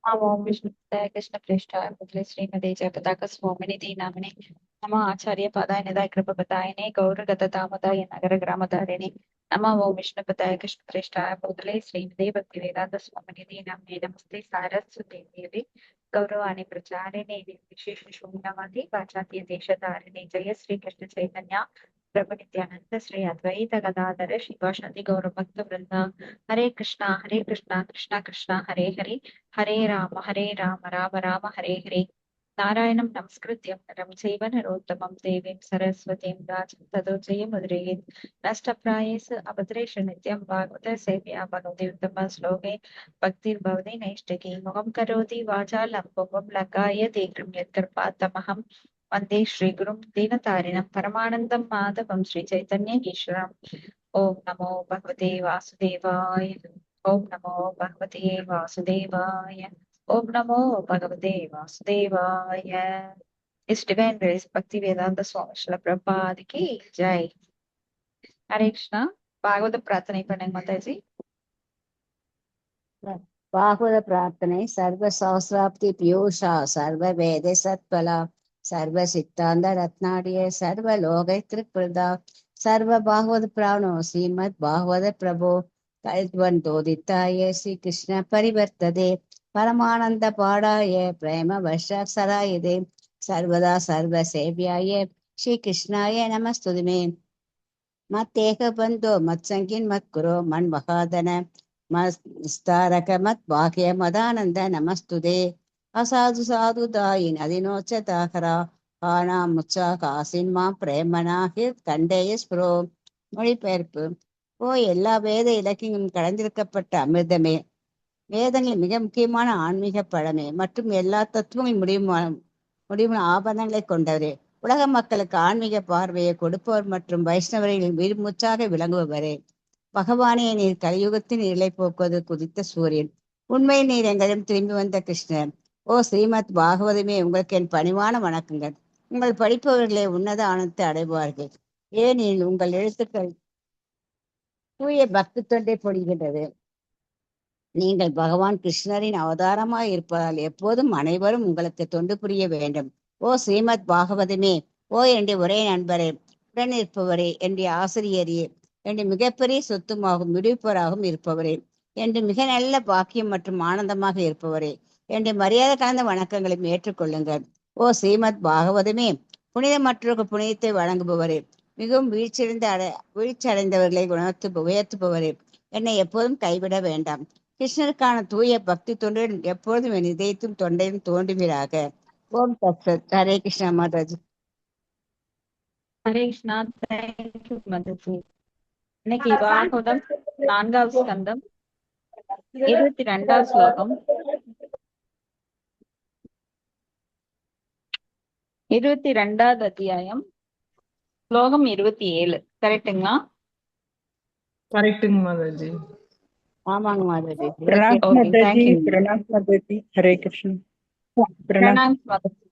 नमो विष्णुपदाय कृष्णप्रेष्ठाय भूतले श्रीमते जगदाकस्वामिनिधि नामिने नमो आचार्य पदाय निधाय कृपपदायिने गौरगततामदाय नगरग्रामधारिणे नमो वो विष्णुपदाय कृष्णप्रेष्ठाय भूतले श्रीमते भक्तिवेदांत स्वामिनिधि नामिने नमस्ते सारस्वती देवी गौरवाणी प्रचारिणे विशेष शून्यवादी पाश्चात्य देशधारिणे जय श्री कृष्ण चैतन्य प्रभु नित्यानंद श्री अद्वैत गदाधर शिवाशादि गौर भक्त वृंदा हरे कृष्णा कृष्णा कृष्णा हरे हरे हरे राम राम राम हरे हरे नारायणं नमस्कृत्य नरं चैव नरोत्तमं देवीं सरस्वतीं व्यासं ततो जयमुदीरयेत् नष्टप्रायेष अभद्रेषु नित्यं भागवत सेव्या भगवति उत्तम श्लोके भक्तिर्भवति नैष्टिकी मुखं करोति वाचालं पङ्गुं लङ्घाय तीव्रं यत्कृपातमहं वन्दे श्रीगुरुं दीनतारिणं परमानन्दं माधवं श्रीचैतन्यईश्वरम् ॐ नमो भगवते वासुदेवाय ॐ नमो भगवते वासुदेवाय ओम नमो भगवते वासुदेवाय इस डिवाइन ग्रेस भक्ति वेदांत स्वामी श्रील प्रभुपाद की जय हरे कृष्णा भागवत प्रार्थனை பண்ணுங்க மாதாஜி பாகவத பிரார்த்தனை சர்வ சஹசிராப்தி பியூஷா சர்வ வேத சத்பலா சர்வ சித்தாந்த ரத்னாடிய சர்வ லோகை திருப்பிரதா சர்வ பாகவத பிராணோ ஸ்ரீமத் பாகவத பிரபோ கல்வந்தோதித்தாய ஸ்ரீ கிருஷ்ண பரிவர்த்ததே பரமானந்த பாடாய பிரேம வர்ஷாசராயதே சர்வதா சர்வ சேவியாய ஸ்ரீ கிருஷ்ணாய நமஸ்துதிமே மத்தேக பந்தோ மத்சங்கின் மத்குரோ மண் மகாதன மஸ்தாரக மத் பாகிய மதானந்த நமஸ்துதே அசாது சாது தாயின் அதினோச்ச தாகரா ஆனா முச்சா காசின் மா பிரேமனா ஹிர் கண்டேய ஸ்புரோ. மொழிபெயர்ப்பு. ஓ எல்லா வேத இலக்கியங்களும் கலந்திருக்கப்பட்ட அமிர்தமே, வேதங்கள் மிக முக்கியமான ஆன்மீக பழமே மற்றும் எல்லா தத்துவங்களும் முடிவு ஆபரணங்களை கொண்டவரே, உலக மக்களுக்கு ஆன்மீக பார்வையை கொடுப்பவர் மற்றும் வைஷ்ணவர்களின் விருமுச்சாக விளங்குபவரே, பகவானே நீர் கலியுகத்தின் இருளை போக்குவது குதித்த சூரியன், உண்மையில் நீர் எங்களிடம் திரும்பி வந்த கிருஷ்ணர். ஓ ஸ்ரீமத் பாகவதமே, உங்களுக்கு என் பணிவான வணக்கங்கள். உங்கள் படிப்பவர்களே உன்னத ஆனந்தத்தை அடைவார்கள். ஏனெனில் உங்கள் எழுத்துக்கள் தூய பக்தி தொண்டை பொழிகின்றது. நீங்கள் பகவான் கிருஷ்ணரின் அவதாரமாய் இருப்பதால் எப்போதும் அனைவரும் உங்களுக்கு தொண்டு புரிய வேண்டும். ஓ ஸ்ரீமத் பாகவதமே, ஓ என்னுடைய ஒரே நண்பரே, உடன் இருப்பவரே, என்னுடைய ஆசிரியரே, என்னுடைய மிகப்பெரிய சொத்துமாகவும் விடுவிப்பவராகவும் இருப்பவரே, என்று மிக நல்ல பாக்கியம் மற்றும் ஆனந்தமாக இருப்பவரே, என்னுடைய மரியாதை கலந்த வணக்கங்களையும் ஏற்றுக்கொள்ளுங்கள். ஓ ஸ்ரீமத் பாகவதமே, புனிதமற்றவர்கள் புனிதத்தை வழங்குபவரே, மிகவும் வீழ்ச்சியடைந்தவர்களை உயர்த்துபவரே, என்னை எப்போதும் கைவிட வேண்டாம். கிருஷ்ணருக்கான தூய பக்தி தொண்டுடன் எப்பொழுதும் என் இதயத்தும் தொண்டையும் தோன்றுவீராக. ஓம் தத்சத். ஹரே கிருஷ்ணா மாதாஜி. ஹரே கிருஷ்ணா தேங்க்யூ மாதாஜி. இன்னைக்கு பாகவதம் 4வது ஸ்கந்தம் 22வது ஸ்லோகம் 22வது அத்தியாயம் ஸ்லோகம் 27 கரெக்டுங்களா? கரெக்டுங்க மாதாஜி. ஆமாங்க மாதாஜி. प्रणाम ஓகே माता जी, தேங்க்யூ. प्रणाम माता जी, हरे कृष्ण। प्रणाम। பிரணாம் மாதாஜி.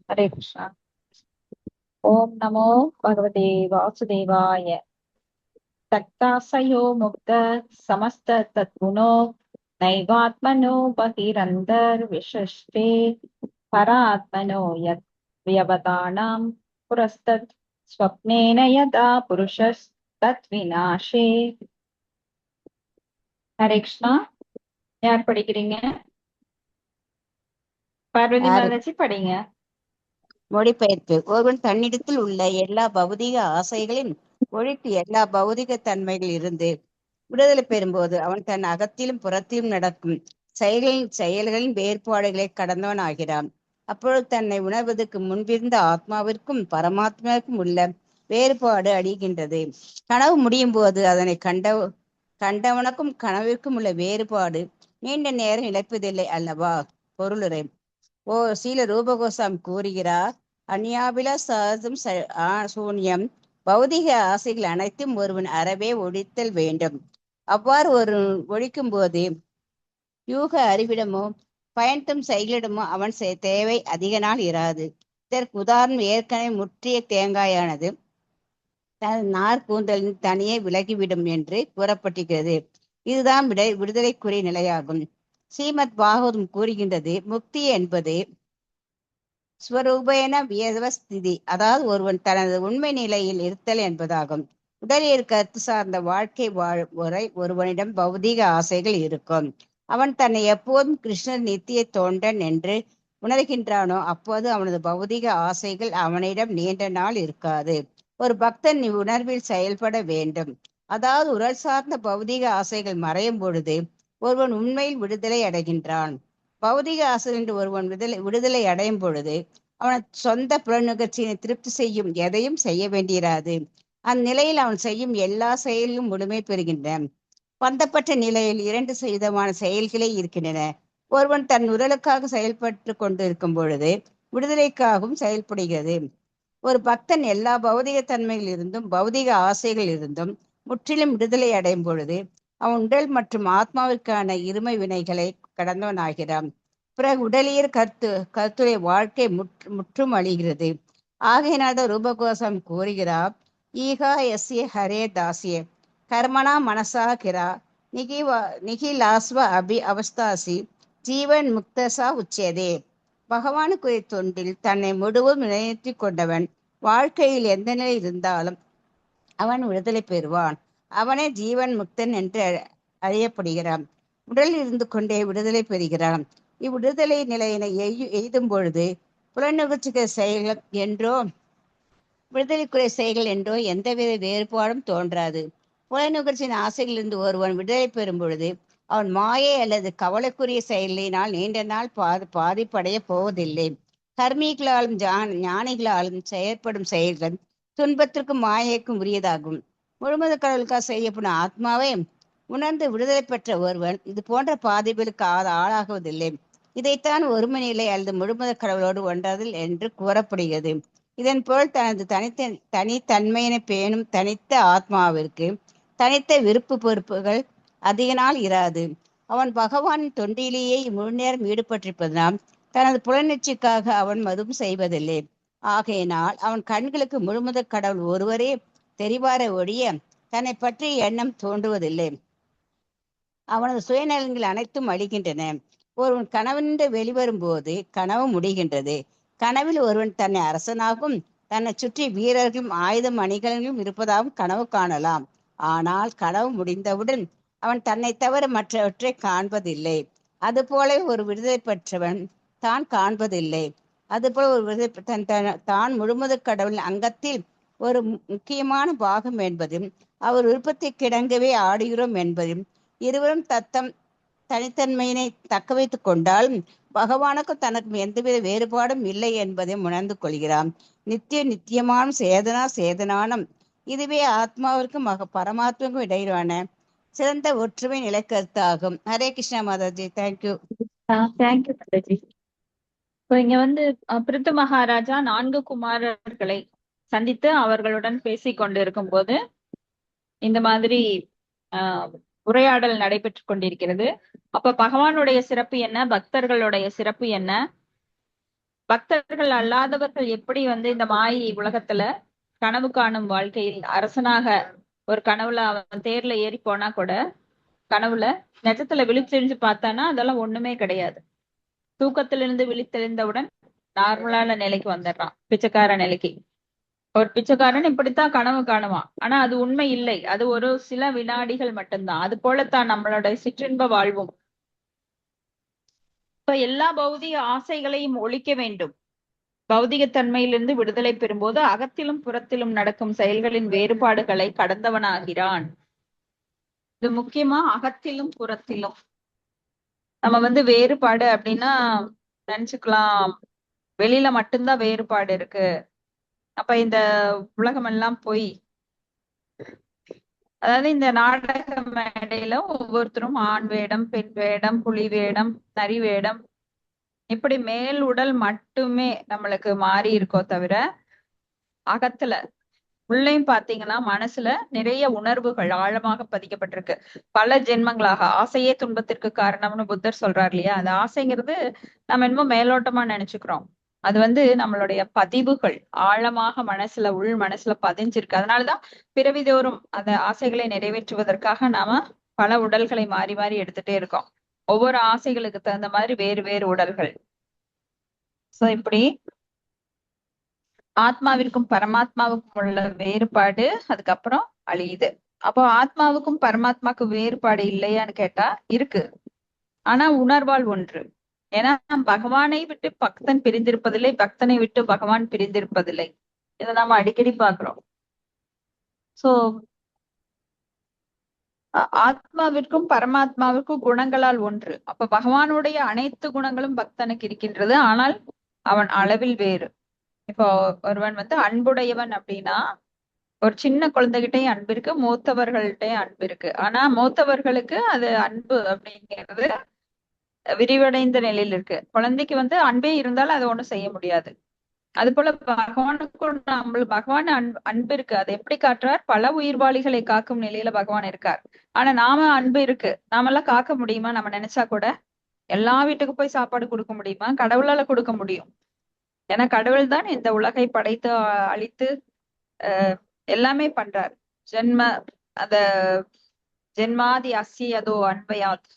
ஹரே கிருஷ்ணா. ஓம் நமோ பகவதே வாசுதேவாய. தக்தாசயோ முக்த சமஸ்த தத்குணோ நைவாத்மனோ பகிரந்தர் விஷஷ்டே பராத்மனோ யத் வியவதானாம் புரஸ்தத் ஸ்வப்னேன யதா புருஷஸ் தத் விநாசே. ஹரே கிருஷ்ணா. யார் படிக்கிறீங்க? பார்வதி யாரு? மாதாஜி படிங்க. மொழிபெயர்ப்பு. ஒருவன் தன்னிடத்தில் உள்ள எல்லா பௌதிக ஆசைகளையும் ஒழித்து எல்லா பௌதிக தன்மைகள் இருந்து விடுதலை பெறும்போது அவன் தன் அகத்திலும் புறத்திலும் நடக்கும் செயல்களின் வேறுபாடுகளை கடந்தவன் ஆகிறான். அப்பொழுது தன்னை உணர்வதற்கு முன்பிருந்த ஆத்மாவிற்கும் பரமாத்மாவிற்கும் உள்ள வேறுபாடு அழிகின்றது. கனவு முடியும் போது அதனை கண்டவனுக்கும் கனவிற்கும் உள்ள வேறுபாடு நீண்ட நேரம் இழப்பதில்லை அல்லவா? பொருளுரை. ஓ சீல ரூபகோசாமி கூறுகிறார், அந்யாபிலாசம் சூன்யம், பௌதிக ஆசைகள் அனைத்தும் ஒருவன் அறவே ஒழித்தல் வேண்டும். அவ்வாறு ஒரு ஒழிக்கும் போது யூக அறிவிடமோ பயன்தும் செயலிடமோ அவன் தேவை அதிக நாள் இராது. இதற்கு உதாரணம் ஏற்கனவே முற்றிய தேங்காயானது தனது நார் கூந்தலின் தனியே விலகிவிடும் என்று கூறப்பட்டிருக்கிறது. இதுதான் விடுதலைக்குரிய நிலையாகும். ஸ்ரீமத் பாகவதம் கூறுகின்றது, முக்தி என்பது ஸ்வரூபேன வியவஸ்திதி, அதாவது ஒருவன் தனது உண்மை நிலையில் இருத்தல் என்பதாகும். உடலில் கருத்து சார்ந்த வாழ்க்கை வாழும் வரை ஒருவனிடம் பௌதீக ஆசைகள் இருக்கும். அவன் தன்னை எப்போதும் கிருஷ்ணர் நித்திய தொண்டன் என்று உணர்கின்றானோ அப்போது அவனது பௌதீக ஆசைகள் அவனிடம் நீண்ட நாள் இருக்காது. ஒரு பக்தன் இவ்வுணர்வில் செயல்பட வேண்டும். அதாவது உடல் சார்ந்த பௌதீக ஆசைகள் மறையும் பொழுது ஒருவன் உண்மையில் விடுதலை அடைகின்றான். பௌதிக ஆசையின்றி ஒருவன் விடுதலை அடையும் பொழுது அவன் சொந்த புலனுகர்ச்சியை திருப்தி செய்யும் எதையும் செய்ய வேண்டியராது. அந்நிலையில் அவன் செய்யும் எல்லா செயலிலும் முழுமை பெறுகின்றன. பந்தப்பட்ட நிலையில் 2 விதமான செயல்களே இருக்கின்றன. ஒருவன் தன் உடலுக்காக செயல்பட்டு கொண்டிருக்கும் பொழுது விடுதலைக்காகவும் செயல்படுகிறது. ஒரு பக்தன் எல்லா பௌதிக தன்மையில் இருந்தும் பௌதிக ஆசைகள் இருந்தும் முற்றிலும் விடுதலை அடையும் பொழுது அவன் உடல் மற்றும் ஆத்மாவிற்கான இருமை வினைகளை கடந்தவனாகிறான். பிறகு உடலியர் கருத்துடைய வாழ்க்கை முற்றும் அழிகிறது. ஆகையினால்தான் ரூபகோசம் கூறுகிறார், ஈகா எஸ்ய ஹரே தாசிய கர்மனா மனசா கிரா நிகிலாஸ்வ அபி அவஸ்தாசி ஜீவன் முக்தசா உச்சதே. பகவானுக்குரிய தொண்டில் தன்னை முழுவதும் நிலைநிறுத்தி கொண்டவன் வாழ்க்கையில் எந்த நிலை இருந்தாலும் அவன் விடுதலை பெறுவான். அவனே ஜீவன் முக்தன் என்று அறியப்படுகிறான். உடலில் இருந்து கொண்டே விடுதலை பெறுகிறான். இவ்விடுதலை நிலையினை எய்தும் பொழுது புலனுகர்ச்சிகள் செயல்கள் என்றோ விடுதலைக்குரிய செயல்கள் என்றோ எந்தவித வேறுபாடும் தோன்றாது. புலனுகர்ச்சியின் ஆசைகளிலிருந்து ஒருவன் விடுதலை பெறும் பொழுது அவன் மாயை அல்லது கவலைக்குரிய செயலினால் நீண்ட நாள் பாதிப்படைய போவதில்லை. கர்மிகளாலும் ஞானிகளாலும் செயற்படும் செயல்கள் துன்பத்திற்கும் மாயைக்கும் உரியதாகும். முழுமது கடவுளுக்காக செய்யப்படும் ஆத்மாவை உணர்ந்து விடுதலை பெற்ற ஒருவன் இது போன்ற பாதிப்புகளுக்கு ஆளாகுவதில்லை. இதைத்தான் ஒருமை நிலை அல்லது முழுமத கடவுளோடு ஒன்றாதல் என்று கூறப்படுகிறது. இதன் பொருள் தனது தனித்தன்மையினை பேணும் தனித்த ஆத்மாவிற்கு தனித்த விருப்பு பொறுப்புகள் அதிக நாள் இராது. அவன் பகவானின் தொண்டிலேயே முழு நேரம் ஈடுபட்டிருப்பதனால் தனது புலனெச்சிக்காக அவன் மதுவும் செய்வதில்லை. ஆகையினால் அவன் கண்களுக்கு முழுமுதற் கடவுள் ஒருவரே தெரிவார ஒழிய தன்னை பற்றிய எண்ணம் தோன்றுவதில்லை. அவனது சுயநலங்கள் அனைத்தும் அழிகின்றன. ஒருவன் கனவின்று வெளிவரும் போது கனவு முடிகின்றது. கனவில் ஒருவன் தன்னை அரசனாகவும் தன்னை சுற்றி வீரர்களும் ஆயுதம் அணிகளும் இருப்பதாகவும் கனவு காணலாம். ஆனால் கனவு முடிந்தவுடன் அவன் தன்னை தவிர மற்றவற்றை காண்பதில்லை. அதுபோல ஒரு விடுதலை பெற்றவன் தான் காண்பதில்லை. அதுபோல ஒரு விடுதலை தான் முழுமுதற் கடவுளின் அங்கத்தில் ஒரு முக்கியமான பாகம் என்பதும் அவர் விருப்பத்தை கிடங்கவே ஆடுகிறோம் என்பதும் இருவரும் தத்தம் தனித்தன்மையினை தக்க வைத்துக் கொண்டாலும் பகவானுக்கும் தனக்கும் எந்தவித வேறுபாடும் இல்லை என்பதை உணர்ந்து கொள்கிறான். நித்தியமான சேதனானம் இதுவே ஆத்மாவிற்கும் பரமாத்மாவுக்கும் இடையிலான சிறந்த ஒற்றுமை நிலைக்கருத்தாகும். ஹரே கிருஷ்ணா மாதாஜி. தேங்க்யூ. தேங்க்யூ மாதாஜி. இப்போ இங்க வந்து பிருத்து மகாராஜா 4 குமாரர்களை சந்தித்து அவர்களுடன் பேசிக் கொண்டிருக்கும் போது இந்த மாதிரி உரையாடல் நடைபெற்று கொண்டிருக்கிறது. அப்ப பகவானுடைய சிறப்பு என்ன, பக்தர்களுடைய சிறப்பு என்ன, பக்தர்கள் அல்லாதவர்கள் எப்படி வந்து இந்த மாயை உலகத்துல கனவு காணும் வாழ்க்கையில் அரசனாக ஒரு கனவுல அவன் தேர்ல ஏறி போனா கூட கனவுல நிஜத்துல விழிச்செறிஞ்சு பார்த்தானா அதெல்லாம் ஒண்ணுமே கிடையாது. தூக்கத்திலிருந்து விழித்தெழுந்தவுடன் நார்மலான நிலைக்கு வந்துடுறான், பிச்சைக்கார நிலைக்கு. ஒரு பிச்சைக்காரன் இப்படித்தான் கனவு காணுவான். ஆனா அது உண்மை இல்லை, அது ஒரு சில வினாடிகள் மட்டும்தான். அது போலத்தான் நம்மளுடைய சிற்றின்ப வாழ்வும். இப்ப எல்லா பௌதிக ஆசைகளையும் ஒழிக்க வேண்டும். பௌதிக தன்மையிலிருந்து விடுதலை பெறும்போது அகத்திலும் புறத்திலும் நடக்கும் செயல்களின் வேறுபாடுகளை கடந்தவனாகிறான். இது முக்கியமா அகத்திலும் புறத்திலும். நம்ம வந்து வேறுபாடு அப்படின்னா நினைச்சுக்கலாம் வெளியில மட்டும்தான் வேறுபாடு இருக்கு, அப்ப இந்த உலகம் எல்லாம் போய், அதாவது இந்த நாடக மேடையில ஒவ்வொருத்தரும் ஆண் வேடம், பெண் வேடம், புலி வேடம், நரி வேடம், இப்படி மேல் உடல் மட்டுமே நம்மளுக்கு மாறி இருக்கோ தவிர அகத்துல உள்ளேயும் பாத்தீங்கன்னா மனசுல நிறைய உணர்வுகள் ஆழமாக பதிக்கப்பட்டிருக்கு. பல ஜென்மங்களாக ஆசையே துன்பத்திற்கு காரணம்னு புத்தர் சொல்றாரு இல்லையா. அந்த ஆசைங்கிறது நம்ம என்னமோ மேலோட்டமா நினைச்சுக்கிறோம். அது வந்து நம்மளுடைய பதிவுகள் ஆழமாக மனசுல உள் மனசுல பதிஞ்சிருக்கு. அதனாலதான் பிறவிதோறும் அந்த ஆசைகளை நிறைவேற்றுவதற்காக நாம பல உடல்களை மாறி மாறி எடுத்துட்டே இருக்கோம். ஒவ்வொரு ஆசைகளுக்கு தகுந்த மாதிரி வேறு வேறு உடல்கள். சோ இப்படி ஆத்மாவிற்கும் பரமாத்மாவுக்கும் உள்ள வேறுபாடு அதுக்கப்புறம் அழியுது. அப்போ ஆத்மாவுக்கும் பரமாத்மாவுக்கும் வேறுபாடு இல்லையான்னு கேட்டா இருக்கு. ஆனா உணர்வால் ஒன்று. ஏன்னா பகவானை விட்டு பக்தன் பிரிந்திருப்பதில்லை, பக்தனை விட்டு பகவான் பிரிந்திருப்பதில்லை. இதை நாம அடிக்கடி பாக்குறோம். சோ ஆத்மாவிற்கும் பரமாத்மாவிற்கும் குணங்களால் ஒன்று. அப்ப பகவானுடைய அனைத்து குணங்களும் பக்தனுக்கு இருக்கின்றது. ஆனால் அவன் அளவில் வேறு. இப்போ ஒருவன் அன்புடையவன் அப்படின்னா ஒரு சின்ன குழந்தைகிட்டையும் அன்பு இருக்கு, மூத்தவர்கள்ட்டையும் அன்பு இருக்கு. ஆனா மூத்தவர்களுக்கு அது அன்பு அப்படிங்கிறது விரிவடைந்த நிலையில் இருக்கு. குழந்தைக்கு அன்பே இருந்தாலும் அதை ஒண்ணும் செய்ய முடியாது. அது போல பகவானுக்கும் பகவான் அன்பு இருக்கு. அதை எப்படி காட்டுறார்? பல உயிர்வாளிகளை காக்கும் நிலையில பகவான் இருக்கார். ஆனா நாம அன்பு இருக்கு, நாமெல்லாம் காக்க முடியுமா? நம்ம நினைச்சா கூட எல்லா வீட்டுக்கும் போய் சாப்பாடு கொடுக்க முடியுமா? கடவுளால கொடுக்க முடியும். ஏன்னா கடவுள் தான் இந்த உலகை படைத்து அழித்து எல்லாமே பண்றார். அந்த ஜென்மாதி அஸ்யதோ அன்பயாத்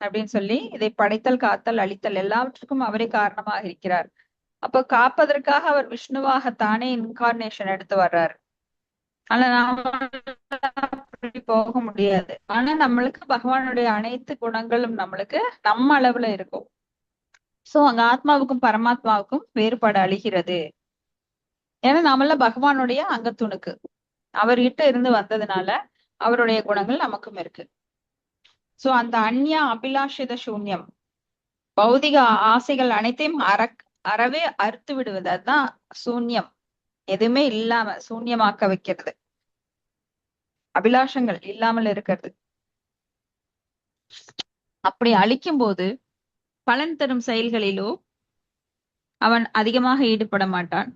அப்படின்னு சொல்லி இதை படைத்தல், காத்தல், அழித்தல் எல்லாவற்றுக்கும் அவரே காரணமாக இருக்கிறார். அப்ப காப்பதற்காக அவர் விஷ்ணுவாக தானே இன்கார்னேஷன் எடுத்து வர்றாரு. ஆனா நாம அப்படி போக முடியாது. ஆனா நம்மளுக்கு பகவானுடைய அனைத்து குணங்களும் நம்மளுக்கு நம்ம அளவுல இருக்கும். சோ அங்க ஆத்மாவுக்கும் பரமாத்மாவுக்கும் வேறுபாடு அழிகிறது. ஏன்னா நாமெல்லாம் பகவானுடைய அங்கத்துணுக்கு, அவர்கிட்ட இருந்து வந்ததுனால அவருடைய குணங்கள் நமக்கும் இருக்கு. சோ அந்த அந்நிய அபிலாஷித சூன்யம், பௌதிக ஆசைகள் அனைத்தையும் அறவே அறுத்து விடுவது, அதுதான் சூன்யம். எதுவுமே இல்லாம சூன்யமாக்க வைக்கிறது, அபிலாஷங்கள் இல்லாமல் இருக்கிறது. அப்படி அழிக்கும் போது பலன் தரும் செயல்களிலோ அவன் அதிகமாக ஈடுபட மாட்டான்.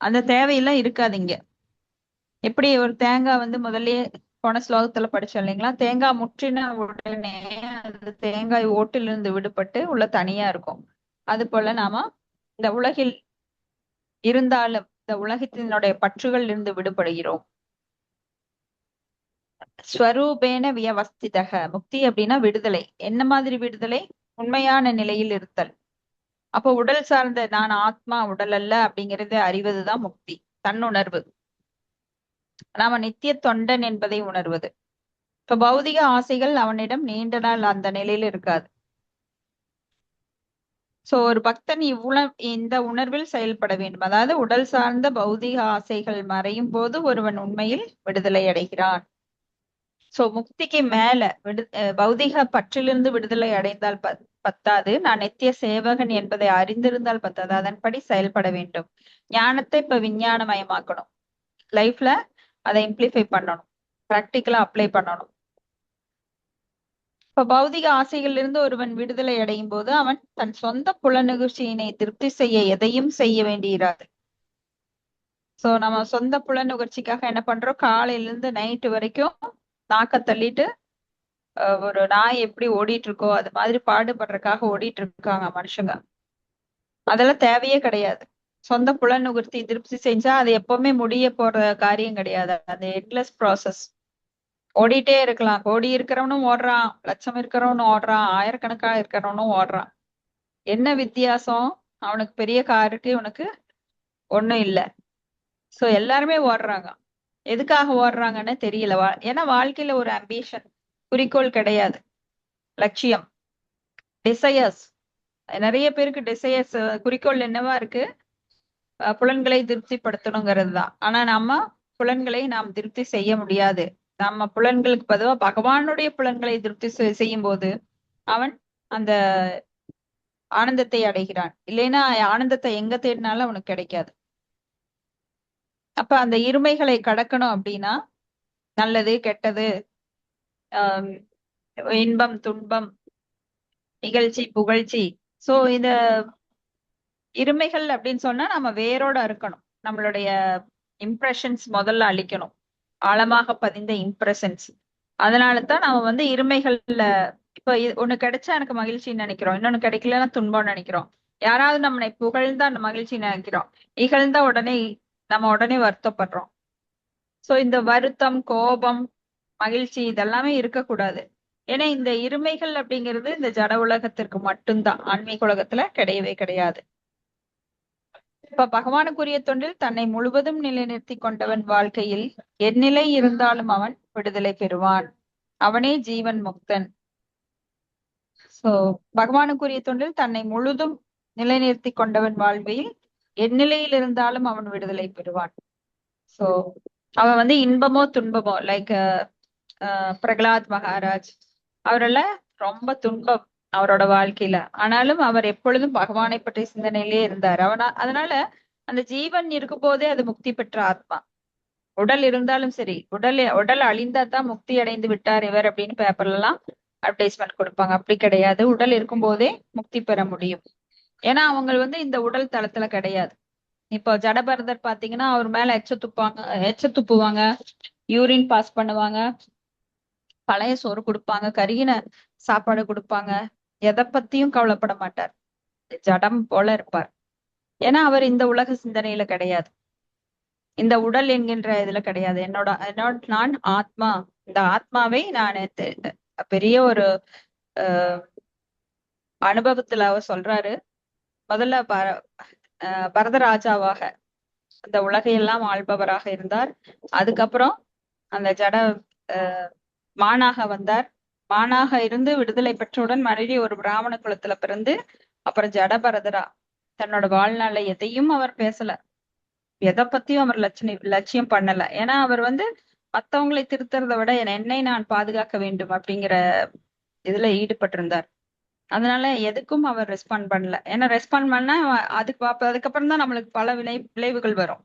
அந்த தேவையெல்லாம் இருக்காது இங்க. எப்படி ஒரு தேங்காய் முதல்லயே போன ஸ்லோகத்துல படிச்சோம் இல்லைங்களா? தேங்காய் முற்றின உடனே அது தேங்காய் ஓட்டிலிருந்து விடுபட்டு உள்ள தனியா இருக்கும். அது போல நாம இந்த உலகில் இருந்தாலும் இந்த உலகத்தினுடைய பற்றுகள் இருந்து விடுபடுகிறோம். ஸ்வரூபேன வியவஸ்திதக, முக்தி அப்படின்னா விடுதலை. என்ன மாதிரி விடுதலை? உண்மையான நிலையில் இருத்தல். அப்போ உடல் சார்ந்த நான் ஆத்மா உடல் அல்ல அப்படிங்கறத அறிவதுதான் முக்தி, தன்னுணர்வு. நாம நித்திய தொண்டன் என்பதை உணர்வது. இப்ப பௌதிக ஆசைகள் அவனிடம் நீண்ட நாள் அந்த நிலையில இருக்காது. சோ ஒரு பக்தன் இந்த உணர்வில் செயல்பட வேண்டும். அதாவது உடல் சார்ந்த பௌதிக ஆசைகள் மறையும் போது ஒருவன் உண்மையில் விடுதலை அடைகிறான். சோ முக்திக்கு மேல பௌதிக பற்றிலிருந்து விடுதலை அடைந்தால் பத்தாது, நான் நித்திய சேவகன் என்பதை அறிந்திருந்தால் பத்தாது, அதன்படி செயல்பட வேண்டும். ஞானத்தை இப்ப விஞ்ஞானமயமாக்கணும், லைஃப்ல அதை இம்ப்ளிஃபை பண்ணணும், பிராக்டிக்கலா அப்ளை பண்ணணும். இப்ப பௌதிக ஆசைகளில் இருந்து ஒருவன் விடுதலை அடையும் போது அவன் தன் சொந்த புலனுகர்ச்சியினை திருப்தி செய்ய எதையும் செய்ய வேண்டியிராது. சோ நம்ம சொந்த புலனுகர்ச்சிக்காக என்ன பண்றோம்? காலையில இருந்து நைட்டு வரைக்கும் நாக்க தள்ளிட்டு ஒரு நாய் எப்படி ஓடிட்டு இருக்கோ அது மாதிரி பாடுபடுறதுக்காக ஓடிட்டு இருக்காங்க மனுஷங்க. அதெல்லாம் தேவையே கிடையாது. சொந்த புலனுகர்த்தி திருப்தி செஞ்சா அது எப்பவுமே முடிய போற காரியம் கிடையாது. அந்த எண்ட்லெஸ் ப்ராசஸ். ஓடிட்டே இருக்கலாம். கோடி இருக்கிறவனும் ஓடுறான், லட்சம் இருக்கிறவனும் ஓடுறான், ஆயிரக்கணக்கா இருக்கிறவனும் ஓடுறான். என்ன வித்தியாசம்? அவனுக்கு பெரிய கார் இருக்கு, இவனுக்கு ஒண்ணும் இல்ல. சோ எல்லாருமே ஓடுறாங்க. எதுக்காக ஓடுறாங்கன்னு தெரியல. ஏன்னா வாழ்க்கையில ஒரு அம்பிஷன், குறிக்கோள் கிடையாது, லட்சியம், டிசையர்ஸ். நிறைய பேருக்கு டிசையர்ஸ், குறிக்கோள் என்னவா இருக்கு? புலன்களை திருப்திப்படுத்தணுங்கிறது தான். ஆனா நம்ம புலன்களை நாம் திருப்தி செய்ய முடியாது. நம்ம புலன்களுக்கு பொதுவா பகவானுடைய புலன்களை திருப்தி செய்யும் போது அவன் அந்த ஆனந்தத்தை அடைகிறான். இல்லைன்னா ஆனந்தத்தை எங்க தேடினாலும் அவனுக்கு கிடைக்காது. அப்ப அந்த இருமைகளை கடக்கணும் அப்படின்னா நல்லது கெட்டது, இன்பம் துன்பம், நிகழ்ச்சி புகழ்ச்சி, சோ இந்த இருமைகள் அப்படின்னு சொன்னா நம்ம வேரோட இருக்கணும். நம்மளுடைய இம்ப்ரெஷன்ஸ் முதல்ல அழிக்கணும், ஆழமாக பதிந்த இம்ப்ரெஷன்ஸ். அதனாலதான் நம்ம இருமைகள்ல இப்ப ஒண்ணு கிடைச்சா எனக்கு மகிழ்ச்சின்னு நினைக்கிறோம், இன்னொன்னு கிடைக்கலன்னா துன்பம்னு நினைக்கிறோம். யாராவது நம்மளை புகழ்ந்தா அந்த மகிழ்ச்சி நினைக்கிறோம், இகழ்ந்தா உடனே வருத்தப்படுறோம். சோ இந்த வருத்தம், கோபம், மகிழ்ச்சி இதெல்லாமே இருக்கக்கூடாது. ஏன்னா இந்த இருமைகள் அப்படிங்கிறது இந்த ஜட உலகத்திற்கு மட்டும்தான், ஆன்மீக உலகத்துல கிடையவே கிடையாது. இப்ப பகவானுக்குரிய தொண்டில் தன்னை முழுவதும் நிலைநிறுத்தி கொண்டவன் வாழ்க்கையில் எந்நிலை இருந்தாலும் அவன் விடுதலை பெறுவான். அவனே ஜீவன் முக்தன். சோ பகவானுக்குரிய தொண்டில் தன்னை முழுதும் நிலைநிறுத்தி கொண்டவன் வாழ்வில் எந்நிலையில் இருந்தாலும் அவன் விடுதலை பெறுவான். சோ அவன் வந்து இன்பமோ துன்பமோ, லைக் பிரகலாத் மகாராஜ் அவரெல்லாம் ரொம்ப துன்பம் அவரோட வாழ்க்கையில, ஆனாலும் அவர் எப்பொழுதும் பகவானை பற்றிய சிந்தனையிலே இருந்தார். அதனால அந்த ஜீவன் இருக்கும் போதே அது முக்தி பெற்ற ஆத்மா. உடல் இருந்தாலும் சரி, உடல் அழிந்தா தான் முக்தி அடைந்து விட்டார் இவர் அப்படின்னு பேப்பர்ல எல்லாம் அட்வர்டைஸ்மெண்ட் கொடுப்பாங்க. அப்படி கிடையாது, உடல் இருக்கும் போதே முக்தி பெற முடியும். ஏன்னா அவங்க வந்து இந்த உடல் தளத்துல கிடையாது. இப்போ ஜடபரதர் பாத்தீங்கன்னா அவர் மேல எச்ச துப்புவாங்க, யூரின் பாஸ் பண்ணுவாங்க, பழைய சோறு கொடுப்பாங்க, கருகின சாப்பாடு கொடுப்பாங்க. எதை பத்தியும் கவலைப்பட மாட்டார், ஜடம் போல இருப்பார். ஏன்னா அவர் இந்த உலக சிந்தனையில கிடையாது, இந்த உடல் என்கின்ற இதுல கிடையாது. நான் ஆத்மா, இந்த ஆத்மாவை நான் பெரிய ஒரு அனுபவத்துல அவர் சொல்றாரு. முதல்ல பரதராஜாவாக அந்த உலகையெல்லாம் ஆள்பவராக இருந்தார். அதுக்கப்புறம் அந்த ஜட மானாக வந்தார். மானாக இருந்து விடுதலை பெற்றவுடன் மறுபடியும் ஒரு பிராமண குலத்துல பிறந்து அப்புறம் ஜடபரதரா தன்னோட வாழ்நாள்ல எதையும் அவர் பேசல, எதை பத்தியும் அவர் லட்சியம் பண்ணல. ஏன்னா அவர் வந்து மத்தவங்களை திருத்துறதை விட என்னை நான் பாதுகாக்க வேண்டும் அப்படிங்கிற இதுல ஈடுபட்டிருந்தார். அதனால எதுக்கும் அவர் ரெஸ்பாண்ட் பண்ணல. ஏன்னா ரெஸ்பாண்ட் பண்ணா அதுக்கப்புறம் தான் நம்மளுக்கு பல விளைவுகள் வரும்.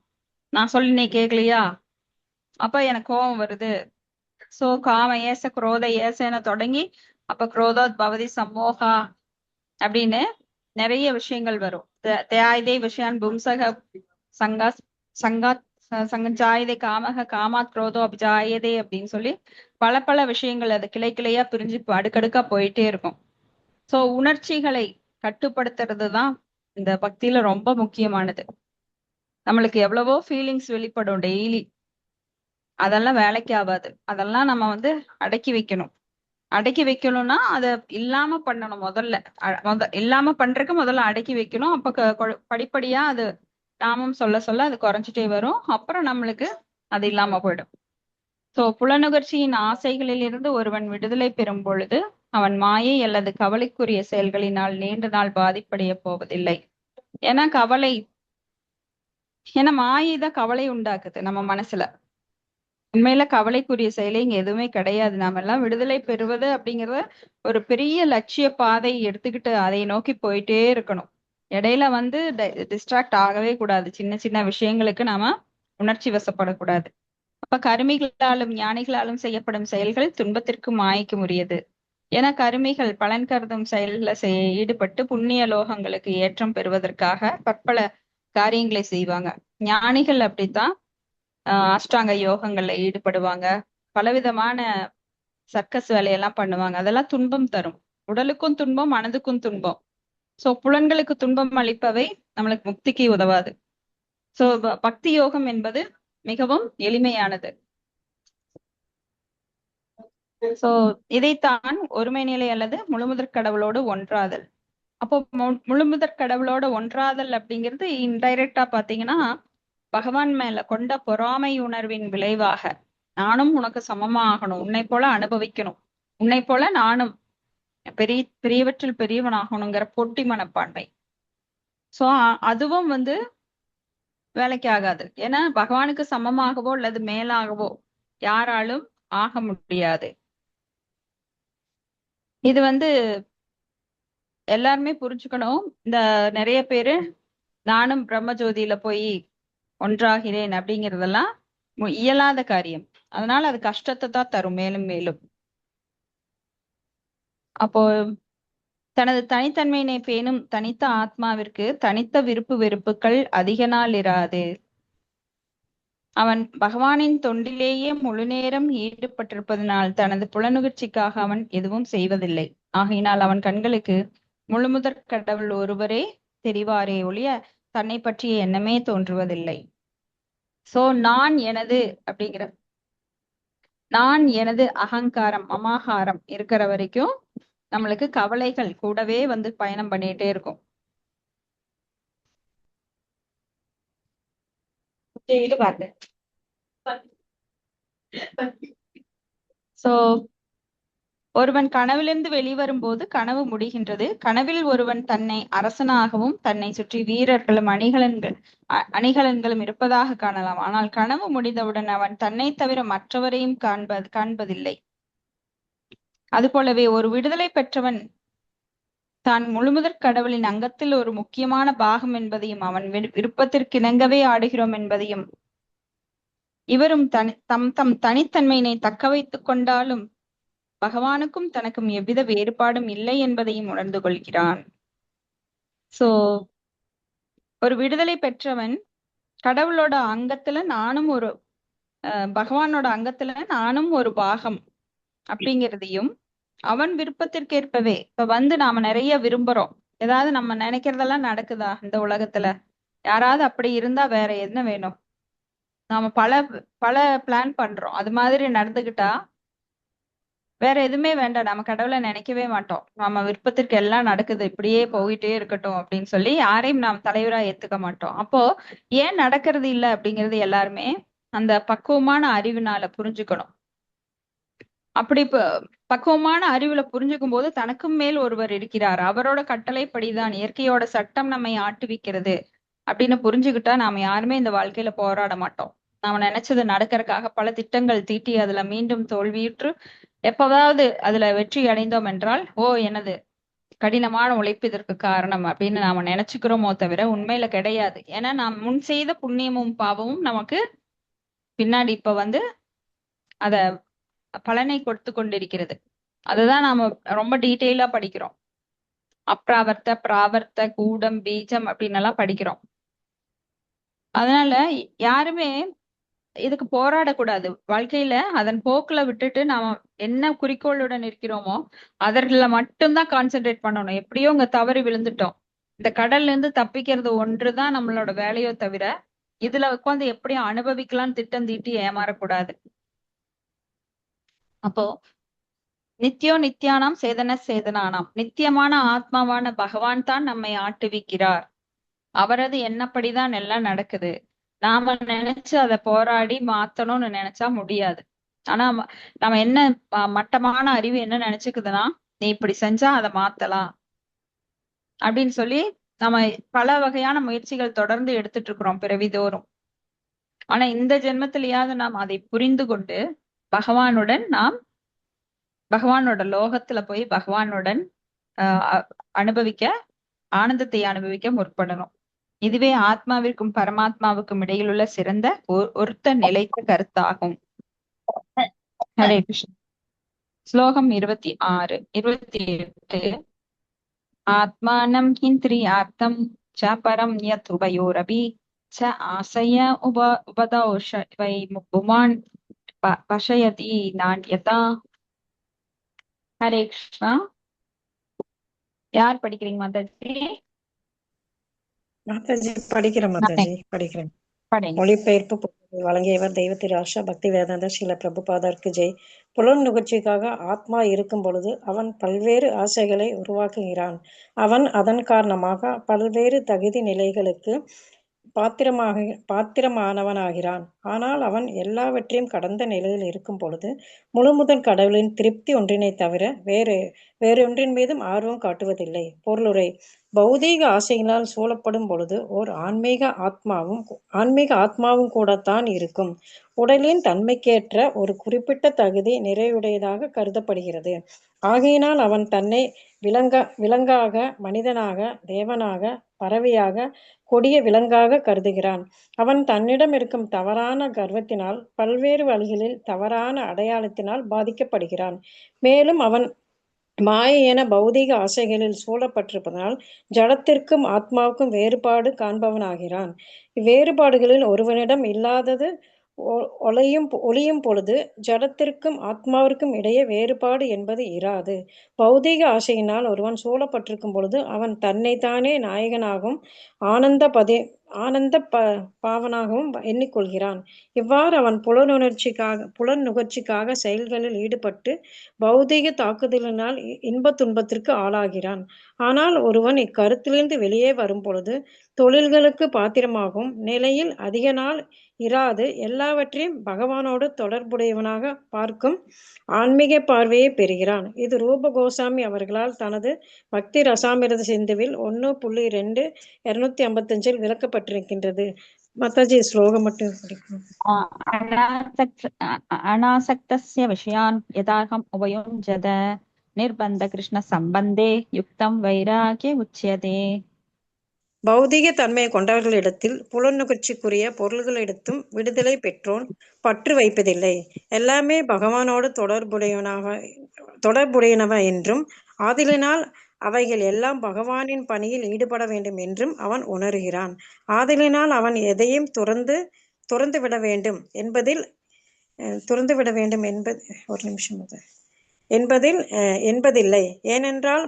நான் சொல்லி நீ கேட்கலையா, அப்ப எனக்கு கோபம் வருது. சோ காம ஏச குரோத ஏசன தொடங்கி அப்ப குரோதாத் பவதி சம்மோகா அப்படின்னு நிறைய விஷயங்கள் வரும். தேயாயுதே விஷயான் பும்சக சங்கா சங்காத் சங்கஜாயுதே காமக காமாத் குரோதோ அபிஜாயதே அப்படின்னு சொல்லி பல விஷயங்கள் அது கிளை கிளையா பிரிஞ்சு அடுக்கடுக்கா போயிட்டே இருக்கும். சோ உணர்ச்சிகளை கட்டுப்படுத்துறது தான் இந்த பக்தியில ரொம்ப முக்கியமானது. நம்மளுக்கு எவ்வளவோ ஃபீலிங்ஸ் வெளிப்படும் டெய்லி, அதெல்லாம் வேலைக்கு ஆகாது. அதெல்லாம் நம்ம வந்து அடக்கி வைக்கணும். அடக்கி வைக்கணும்னா அதை இல்லாம பண்ணணும். இல்லாம பண்றதுக்கு முதல்ல அடக்கி வைக்கணும். அப்ப படிப்படியா அது நாமம் சொல்ல அது குறைஞ்சிட்டே வரும். அப்புறம் நம்மளுக்கு அது இல்லாம போயிடும். சோ புலனுகர்ச்சியின் ஆசைகளில் இருந்து ஒருவன் விடுதலை பெறும் பொழுது அவன் மாயை அல்லது கவலைக்குரிய செயல்களினால் நீண்ட நாள் பாதிப்படைய போவதில்லை. ஏன்னா மாயை தான் கவலை உண்டாக்குது நம்ம மனசுல. உண்மையில கவலைக்குரிய செயலை இங்க எதுவுமே கிடையாது. நாம எல்லாம் விடுதலை பெறுவது அப்படிங்கறத ஒரு பெரிய லட்சிய பாதை எடுத்துக்கிட்டு அதை நோக்கி போயிட்டே இருக்கணும். இடையில வந்து டிஸ்ட்ராக்ட் ஆகவே கூடாது. சின்ன சின்ன விஷயங்களுக்கு நாம உணர்ச்சி வசப்படக்கூடாது. அப்ப கருமிகளாலும் ஞானிகளாலும் செய்யப்படும் செயல்கள் துன்பத்திற்கு மாய்க்கும் உரியது. ஏன்னா கருமிகள் பலன் கருதும் செயல்ல ஈடுபட்டு புண்ணிய லோகங்களுக்கு ஏற்றம் பெறுவதற்காக பற்பல காரியங்களை செய்வாங்க. ஞானிகள் அப்படித்தான் அஷ்டாங்க யோகங்கள்ல ஈடுபடுவாங்க, பலவிதமான சர்க்கஸ் வேலையெல்லாம் பண்ணுவாங்க. அதெல்லாம் துன்பம் தரும், உடலுக்கும் துன்பம், மனதுக்கும் துன்பம். சோ புலன்களுக்கு துன்பம் அளிப்பவை நம்மளுக்கு முக்திக்கு உதவாது. சோ பக்தி யோகம் என்பது மிகவும் எளிமையானது. சோ இதைத்தான் ஒருமை நிலை அல்லது முழுமுதற் கடவுளோடு ஒன்றாதல். அப்போ முழுமுதற் கடவுளோட ஒன்றாதல் அப்படிங்கிறது இன்டைரக்டா பாத்தீங்கன்னா பகவான் மேல கொண்ட பொறாமை உணர்வின் விளைவாக நானும் உனக்கு சமமாகணும், உன்னை போல அனுபவிக்கணும், உன்னை போல நானும் பெரியவற்றில் பெரியவனாகணுங்கிற போட்டி மனப்பான்மை. சோ அதுவும் வந்து வேலைக்கு ஆகாது. ஏன்னா பகவானுக்கு சமமாகவோ அல்லது மேலாகவோ யாராலும் ஆக முடியாது. இது வந்து எல்லாருமே புரிஞ்சுக்கணும். இந்த நிறைய பேரு நானும் பிரம்மஜோதியில போய் ஒன்றாகிறேன் அப்படிங்கிறதெல்லாம் இயலாத காரியம். அதனால அது கஷ்டத்தை தான் தரும் மேலும் மேலும். அப்போ தனது தனித்தன்மையினை பேணும் தனித்த ஆத்மாவிற்கு தனித்த விருப்பு வெறுப்புகள் அதிக நாள் இராது. அவன் பகவானின் தொண்டிலேயே முழு நேரம் ஈடுபட்டிருப்பதனால் தனது புலனுகர்ச்சிக்காக அவன் எதுவும் செய்வதில்லை. ஆகையினால் அவன் கண்களுக்கு முழுமுதற் கடவுள் ஒருவரே தெரிவாரே ஒழிய தன்னை பற்றிய எண்ணமே தோன்றுவதில்லை. சோ நான் எனது அப்படிங்கிற நான் எனது அகங்காரம் மமாகாரம் இருக்கிற வரைக்கும் நம்மளுக்கு கவலைகள் கூடவே வந்து பயணம் பண்ணிட்டே இருக்கும். இது பாருங்க. சோ ஒருவன் கனவிலிருந்து வெளிவரும்போது கனவு முடிகின்றது. கனவில் ஒருவன் தன்னை அரசனாகவும் தன்னை சுற்றி வீரர்களும் அணிகலன்களும் இருப்பதாக காணலாம். ஆனால் கனவு முடிந்தவுடன் அவன் தன்னை தவிர மற்றவரையும் காண்பதில்லை. அதுபோலவே ஒரு விடுதலை பெற்றவன் தான் முழுமுதற் கடவுளின் அங்கத்தில் ஒரு முக்கியமான பாகம் என்பதையும் அவன் விருப்பத்திற்கிணங்கவே ஆடுகிறோம் என்பதையும் இவரும் தம் தனித்தன்மையினை தக்க வைத்துக் கொண்டாலும் பகவானுக்கும் தனக்கும் எவ்வித வேறுபாடும் இல்லை என்பதையும் உணர்ந்து கொள்கிறான். சோ ஒரு விடுதலை பெற்றவன் கடவுளோட அங்கத்துல நானும் ஒரு பகவானோட அங்கத்துல நானும் ஒரு பாகம் அப்படிங்கிறதையும் அவன் விருப்பத்திற்கேற்பவே இப்ப வந்து நாம நிறைய விரும்புறோம். ஏதாவது நம்ம நினைக்கிறதெல்லாம் நடக்குதா இந்த உலகத்துல? யாராவது அப்படி இருந்தா வேற என்ன வேணும்? நாம பல பிளான் பண்றோம். அது மாதிரி நடந்துகிட்டா வேற எதுவுமே வேண்டாம். நம்ம கடவுளை நினைக்கவே மாட்டோம். நம்ம விருப்பத்திற்கு எல்லாம் நடக்குது, இப்படியே போயிட்டே இருக்கட்டும் அப்படின்னு சொல்லி யாரையும் நாம் தலைவரா ஏத்துக்க மாட்டோம். அப்போ ஏன் நடக்கிறது இல்லை அப்படிங்கிறது எல்லாருமே அந்த பக்குவமான அறிவினால புரிஞ்சுக்கணும். அப்படி பக்குவமான அறிவுல புரிஞ்சுக்கும் போது தனக்கும் மேல் ஒருவர் இருக்கிறார், அவரோட கட்டளைப்படிதான் இயற்கையோட சட்டம் நம்மை ஆட்டுவிக்கிறது அப்படின்னு புரிஞ்சுக்கிட்டா நாம யாருமே இந்த வாழ்க்கையில போராட மாட்டோம். நாம நினைச்சது நடக்கிறதுக்காக பல திட்டங்கள் தீட்டி அதுல மீண்டும் தோல்வியுற்று எப்பவாவது அதுல வெற்றி அடைந்தோம் என்றால் எனது கடினமான உழைப்பு இதற்கு காரணம் அப்படின்னு நாம நினைச்சுக்கிறோமோ தவிர உண்மையில கிடையாது. ஏன்னா நாம் முன் செய்த புண்ணியமும் பாவமும் நமக்கு பின்னாடி இப்ப வந்து அத பலனை கொடுத்து கொண்டிருக்கிறது. அதுதான் நாம ரொம்ப டீட்டெயிலா படிக்கிறோம். அப்ராவர்த்த பிராவர்த்த கூடம் பீஜம் அப்படின்னு எல்லாம் படிக்கிறோம். அதனால யாருமே இதுக்கு போராடக்கூடாது. வாழ்க்கையில அதன் போக்குல விட்டுட்டு நாம என்ன குறிக்கோளுடன் இருக்கிறோமோ அதற்குள்ள மட்டும்தான் கான்சென்ட்ரேட் பண்ணணும். எப்படியோ இங்க தவறி விழுந்துட்டோம், இந்த கடல்ல இருந்து தப்பிக்கிறது ஒன்றுதான் நம்மளோட வேலையோ தவிர இதுல உட்காந்து எப்படியும் அனுபவிக்கலாம்னு திட்டம் தீட்டி ஏமாறக்கூடாது. அப்போ நித்யானாம் சேதனானாம், நித்தியமான ஆத்மாவான பகவான் தான் நம்மை ஆட்டுவிக்கிறார். அவரது எண்ணப்படிதான் எல்லாம் நடக்குது. நாம நினைச்சு அதை போராடி மாத்தணும்னு நினைச்சா முடியாது. ஆனா நம்ம என்ன மட்டமான அறிவு என்ன நினைச்சுக்குதுன்னா, நீ இப்படி செஞ்சா அதை மாத்தலாம் அப்படின்னு சொல்லி நம்ம பல வகையான முயற்சிகள் தொடர்ந்து எடுத்துட்டு இருக்கிறோம் பிறவிதோறும். ஆனா இந்த ஜென்மத்திலேயாவது நாம் அதை புரிந்து கொண்டு பகவானோட லோகத்துல போய் பகவானுடன் அனுபவிக்க ஆனந்தத்தை அனுபவிக்க முற்படணும். இதுவே ஆத்மாவிற்கும் பரமாத்மாவுக்கும் இடையில் உள்ள சிறந்த ஒருத்த நிலைத்த கருத்தாகும். ஹரே கிருஷ்ண. ஸ்லோகம் 28. ஆத்மானம் இந்திரியார்த்தம் ச பரம் யத் உபயோரபி ச ஆசய உபதௌஷ வை புமான் பஷயதி நான்யதா. ஹரே கிருஷ்ணா. யார் படிக்கிறீங்க மாதாஜி? மாதாஜி படிக்கிறேன். மாதாஜி படிக்கிறேன். படிங்க. மொழிபெயர்ப்பு வழங்கியவர் தெய்வ திரு ஆஷா பக்தி வேதாந்த ஸ்ரீல பிரபுபாதருக்கு ஜெய். புலன் நுகர்ச்சிக்காக ஆத்மா இருக்கும் பொழுது அவன் பல்வேறு ஆசைகளை உருவாக்குகிறான். அவன் அதன் காரணமாக பல்வேறு தகுதி நிலைகளுக்கு பாத்திரமானவனாகிறான். ஆனால் அவன் எல்லாவற்றையும் கடந்த நிலையில் இருக்கும் பொழுது முழுமுதன் கடவுளின் திருப்தி ஒன்றினை தவிர வேறொன்றின் மீதும் ஆர்வம் காட்டுவதில்லை. பொருளுரை: பௌதீக ஆசைகளால் சூழப்படும் பொழுது ஓர் ஆன்மீக ஆத்மாவும் கூடத்தான் இருக்கும். உடலின் தன்மைக்கேற்ற ஒரு குறிப்பிட்ட தகுதி நிறைவுடையதாக கருதப்படுகிறது. ஆகையினால் அவன் தன்னை விலங்காக, மனிதனாக, தேவனாக, பறவையாக, கொடிய விலங்காக கருதுகிறான். அவன் தன்னிடம் இருக்கும் தவறான கர்வத்தினால் பல்வேறு வழிகளில் தவறான அடையாளத்தினால் பாதிக்கப்படுகிறான். மேலும் அவன் மாயை என பௌதீக ஆசைகளில் சூழப்பட்டிருப்பதனால் ஜடத்திற்கும் ஆத்மாவுக்கும் வேறுபாடு காண்பவனாகிறான். இவ்வேறுபாடுகளில் ஒருவனிடம் இல்லாதது ஒளியும் பொழுது ஜடத்திற்கும் ஆத்மாவிற்கும் இடையே வேறுபாடு என்பது இராது. பௌதீக ஆசையினால் ஒருவன் சூழப்பட்டிருக்கும் பொழுது அவன் தன்னைத்தானே நாயகனாகவும் ஆனந்த பாவனாகவும் எண்ணிக்கொள்கிறான். இவ்வாறு அவன் புலன் நுகர்ச்சிக்காக செயல்களில் ஈடுபட்டு பௌதீக தாக்குதலினால் இன்பத் துன்பத்திற்கு ஆளாகிறான். ஆனால் ஒருவன் இக்கருத்திலிருந்து வெளியே வரும் பொழுது தொழில்களுக்கு பாத்திரமாகும் நிலையில் அதிக நாள் இராது எல்லாவற்றையும் பகவானோடு தொடர்புடையவனாக பார்க்கும் ஆன்மீக பார்வையை பெறுகிறான். இது ரூப கோசாமி அவர்களால் தனது பக்தி ரசாமிரத சிந்துவில் 1.2 255 விளக்கப்பட்டிருக்கின்றது. மாதாஜி ஸ்லோகம் மட்டும் படிக்கணும். अनासक्तस्य विषयान् यदाहम् उपयुञ्जत निर्बन्ध कृष्ण सम्बन्धे युक्तं वैराग्य उच्यते. பௌதிக தன்மையை கொண்டவர்களிடத்தில் புலனுகர்ச்சிக்குரிய பொருள்களிடத்தும் விடுதலை பெற்றோன் பற்று வைப்பதில்லை. எல்லாமே பகவானோடு தொடர்புடையனவ என்றும் ஆதலினால் அவைகள் எல்லாம் பகவானின் பணியில் ஈடுபட வேண்டும் என்றும் அவன் உணர்கிறான். ஆதலினால் அவன் எதையும் துறந்து விட வேண்டும் என்பதில் என்பதில்லை. ஏனென்றால்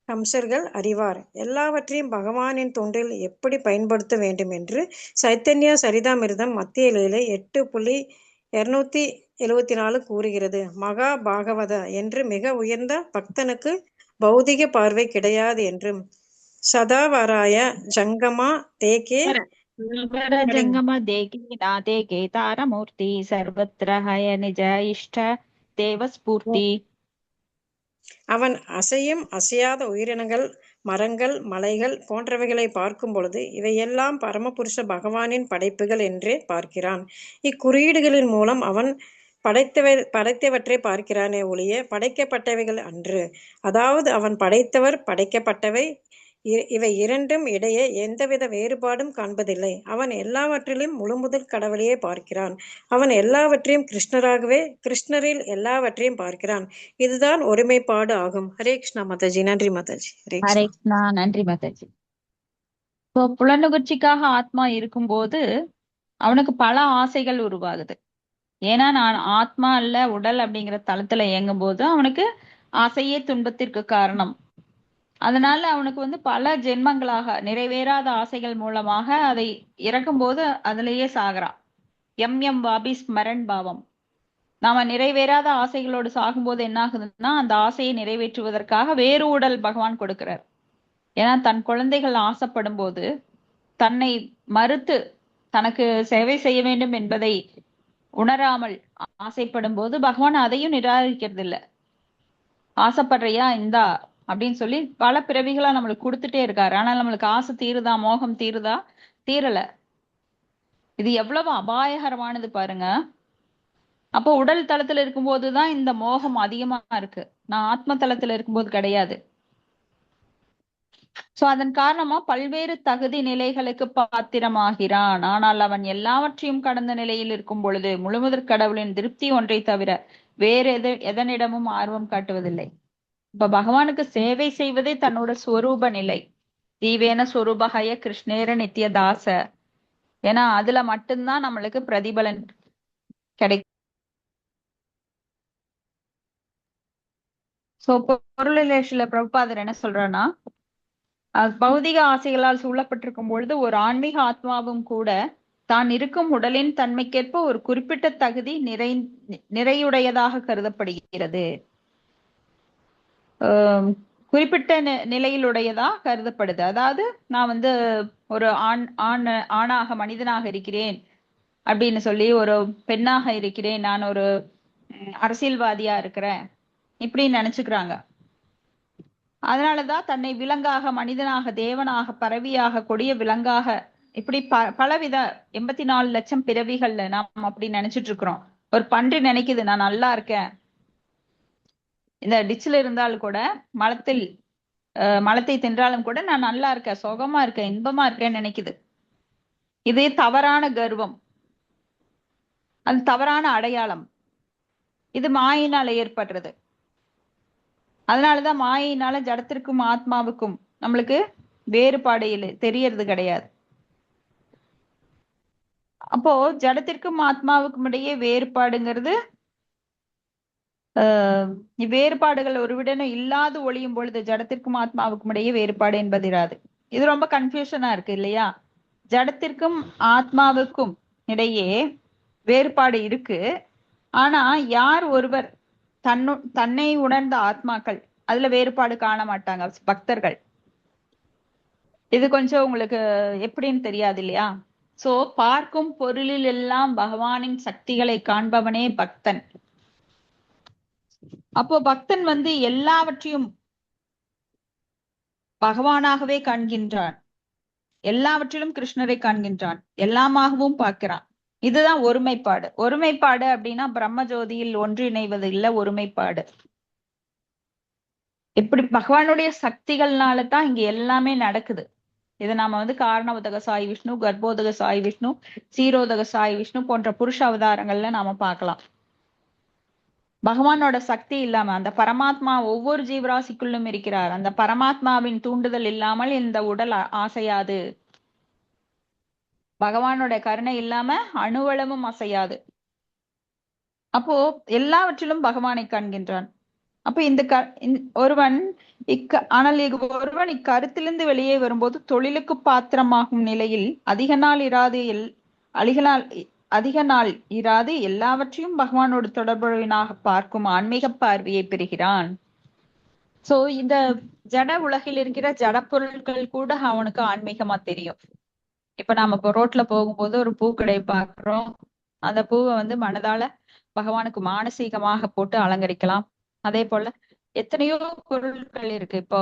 ஹம்சர்கள் அறிவார் எல்லாவற்றையும் பகவானின் தொண்டில் எப்படி பயன்படுத்த வேண்டும் என்று. சைத்தன்ய சரிதாமிர்தம் மத்திய லீலை 8.274 கூறுகிறது. மகா பாகவத என்று மிக உயர்ந்த பக்தனுக்கு பௌதிக பார்வை கிடையாது என்றும். சதாவராய ஜங்கமா தேகே जंगम देखे नाते केतार मूर्ति सर्वत्र हय निज इष्ट देव स्फूर्ति. அவன் அசையும் அசையாத உயிரினங்கள் மரங்கள் மலைகள் போன்றவைகளை பார்க்கும் பொழுது இவையெல்லாம் பரமபுருஷ பகவானின் படைப்புகள் என்றே பார்க்கிறான். இக்குறியீடுகளின் மூலம் அவன் படைத்தவற்றை பார்க்கிறானே ஒழிய படைக்கப்பட்டவைகள் அன்று. அதாவது அவன் படைத்தவர் படைக்கப்பட்டவை இவை இரண்டும் இடையே எந்தவித வேறுபாடும் காண்பதில்லை. அவன் எல்லாவற்றிலும் முழுமுதல் கடவுளையே பார்க்கிறான். அவன் எல்லாவற்றையும் கிருஷ்ணராகவே கிருஷ்ணரில் எல்லாவற்றையும் பார்க்கிறான். இதுதான் ஒருமைப்பாடு ஆகும். ஹரே கிருஷ்ணா மாதாஜி. நன்றி மாதாஜி. ஹரே கிருஷ்ணா. நன்றி மாதாஜி. இப்போ புலனுகர்ச்சிக்காக ஆத்மா இருக்கும்போது அவனுக்கு பல ஆசைகள் உருவாகுது. ஏன்னா நான் ஆத்மா அல்ல உடல் அப்படிங்கிற தளத்துல இயங்கும் போது அவனுக்கு ஆசையே துன்பத்திற்கு காரணம். அதனால அவனுக்கு பல ஜென்மங்களாக நிறைவேறாத ஆசைகள் மூலமாக அதை இறக்கும்போது அதுலயே சாகுறான். எம் வாபி ஸ்மரன் பாவம். நாம நிறைவேறாத ஆசைகளோடு சாகும்போது என்ன ஆகுதுன்னா அந்த ஆசையை நிறைவேற்றுவதற்காக வேறு உடல் பகவான் கொடுக்கிறார். ஏன்னா தன் குழந்தைகள் ஆசைப்படும் போது தன்னை மறுத்து தனக்கு சேவை செய்ய வேண்டும் என்பதை உணராமல் ஆசைப்படும் போது பகவான் அதையும் நிராகரிக்கிறது இல்லை. ஆசைப்படுறியா இந்தா அப்படின்னு சொல்லி பல பிறவிகளா நம்மளுக்கு கொடுத்துட்டே இருக்காரு. ஆனால் நம்மளுக்கு ஆசை தீருதா, மோகம் தீருதா? தீரல. இது எவ்வளவு அபாயகரமானது பாருங்க. அப்போ உடல் தளத்துல இருக்கும்போதுதான் இந்த மோகம் அதிகமா இருக்கு. நான் ஆத்ம தளத்துல இருக்கும்போது கிடையாது. சோ அதன் காரணமா பல்வேறு தகுதி நிலைகளுக்கு பாத்திரமாகிறான். ஆனால் அவன் எல்லாவற்றையும் கடந்த நிலையில் இருக்கும் பொழுது முழுமுதற் கடவுளின் திருப்தி ஒன்றை தவிர வேறு எதனிடமும் ஆர்வம் காட்டுவதில்லை. இப்ப பகவானுக்கு சேவை செய்வதே தன்னோட ஸ்வரூப நிலை. தீவேன ஸ்வரூபஹய கிருஷ்ணேர நித்திய தாச. ஏன்னா அதுல மட்டும்தான் நம்மளுக்கு பிரதிபலன் கிடைக்கும். சோ பொருளிலேஷில பிரபுபாதர் என்ன சொல்றான்னா, பௌதிக ஆசைகளால் சூழப்பட்டிருக்கும் பொழுது ஒரு ஆன்மீக ஆத்மாவும் கூட தான் இருக்கும் உடலின் தன்மைக்கேற்ப ஒரு குறிப்பிட்ட தகுதி நிறையுடையதாக கருதப்படுகிறது. குறிப்பிட்ட நிலையிலுடையதா கருதப்படுது. அதாவது நான் ஒரு ஆணாக மனிதனாக இருக்கிறேன் அப்படின்னு சொல்லி, ஒரு பெண்ணாக இருக்கிறேன், நான் ஒரு அரசியல்வாதியா இருக்கிறேன் இப்படி நினைச்சுக்கிறாங்க. அதனாலதான் தன்னை விலங்காக, மனிதனாக, தேவனாக, பறவையாக, கொடிய விலங்காக இப்படி பலவித 84 லட்சம் பிறவிகள்ல நாம் அப்படி நினைச்சிட்டு இருக்கிறோம். ஒரு பன்றி நினைக்குது நான் நல்லா இருக்கேன், இந்த டிச்சில் இருந்தாலும் கூட மலத்தை தின்றாலும் கூட நான் நல்லா இருக்கேன், சுகமா இருக்கேன், இன்பமா இருக்கேன்னு நினைக்குது. இது தவறான கர்வம், அது தவறான அடையாளம். இது மாயினால ஏற்படுறது. அதனாலதான் மாயினால ஜடத்திற்கும் ஆத்மாவுக்கும் நம்மளுக்கு வேறுபாடு தெரியறது கிடையாது. அப்போ ஜடத்திற்கும் ஆத்மாவுக்கும் இடையே வேறுபாடுங்கிறது இவ்வேறுபாடுகள் ஒருவிடனும் இல்லாது ஒளியும் பொழுது ஜடத்திற்கும் ஆத்மாவுக்கும் இடையே வேறுபாடு என்பதிராது. இது ரொம்ப கன்ஃபியூஷனா இருக்கு இல்லையா? ஜடத்திற்கும் ஆத்மாவுக்கும் இடையே வேறுபாடு இருக்கு. ஆனா யார் ஒருவர் தன்னை உணர்ந்த ஆத்மாக்கள் அதுல வேறுபாடு காண மாட்டாங்க பக்தர்கள். இது கொஞ்சம் உங்களுக்கு எப்படின்னு தெரியாது இல்லையா? சோ பார்க்கும் பொருளில் எல்லாம் பகவானின் சக்திகளை காண்பவனே பக்தன். அப்போ பக்தன் வந்து எல்லாவற்றையும் பகவானாகவே காண்கின்றான், எல்லாவற்றிலும் கிருஷ்ணரை காண்கின்றான், எல்லாமாகவும் பார்க்கிறான். இதுதான் ஒருமைப்பாடு. ஒருமைப்பாடு அப்படின்னா பிரம்மஜோதியில் ஒன்றிணைவது இல்ல ஒருமைப்பாடு. இப்படி பகவானுடைய சக்திகள்னால தான் இங்க எல்லாமே நடக்குது. இதை நாம வந்து காரணோதக சாய் விஷ்ணு, கர்ப்போதக சாய் விஷ்ணு, சீரோதக சாய் விஷ்ணு போன்ற புருஷ அவதாரங்கள்ல நாம பார்க்கலாம். பகவானோட சக்தி இல்லாம அந்த பரமாத்மா ஒவ்வொரு ஜீவராசிக்குள்ளும் இருக்கிறார். அந்த பரமாத்மாவின் தூண்டுதல் இல்லாமல் இந்த உடல் ஆசையாது. பகவானோட கருணை இல்லாம அணுவளவும் அசையாது. அப்போ எல்லாவற்றிலும் பகவானை காண்கின்றான். அப்ப ஒருவன் ஒருவன் இக்கருத்திலிருந்து வெளியே வரும்போது தொழிலுக்கு பாத்திரமாகும் நிலையில் அதிக நாள் இராது எல்லாவற்றையும் பகவானோடு தொடர்புடனாக பார்க்கும் ஆன்மீக பார்வையை பெறுகிறான். சோ இந்த ஜட உலகில் இருக்கிற ஜட பொருட்கள் கூட அவனுக்கு ஆன்மீகமா தெரியும். இப்ப நாம இப்போ ரோட்ல போகும்போது ஒரு பூக்கடை பார்க்கிறோம். அந்த பூவை வந்து மனதால பகவானுக்கு மானசீகமாக போட்டு அலங்கரிக்கலாம். அதே போல எத்தனையோ பொருட்கள் இருக்கு. இப்போ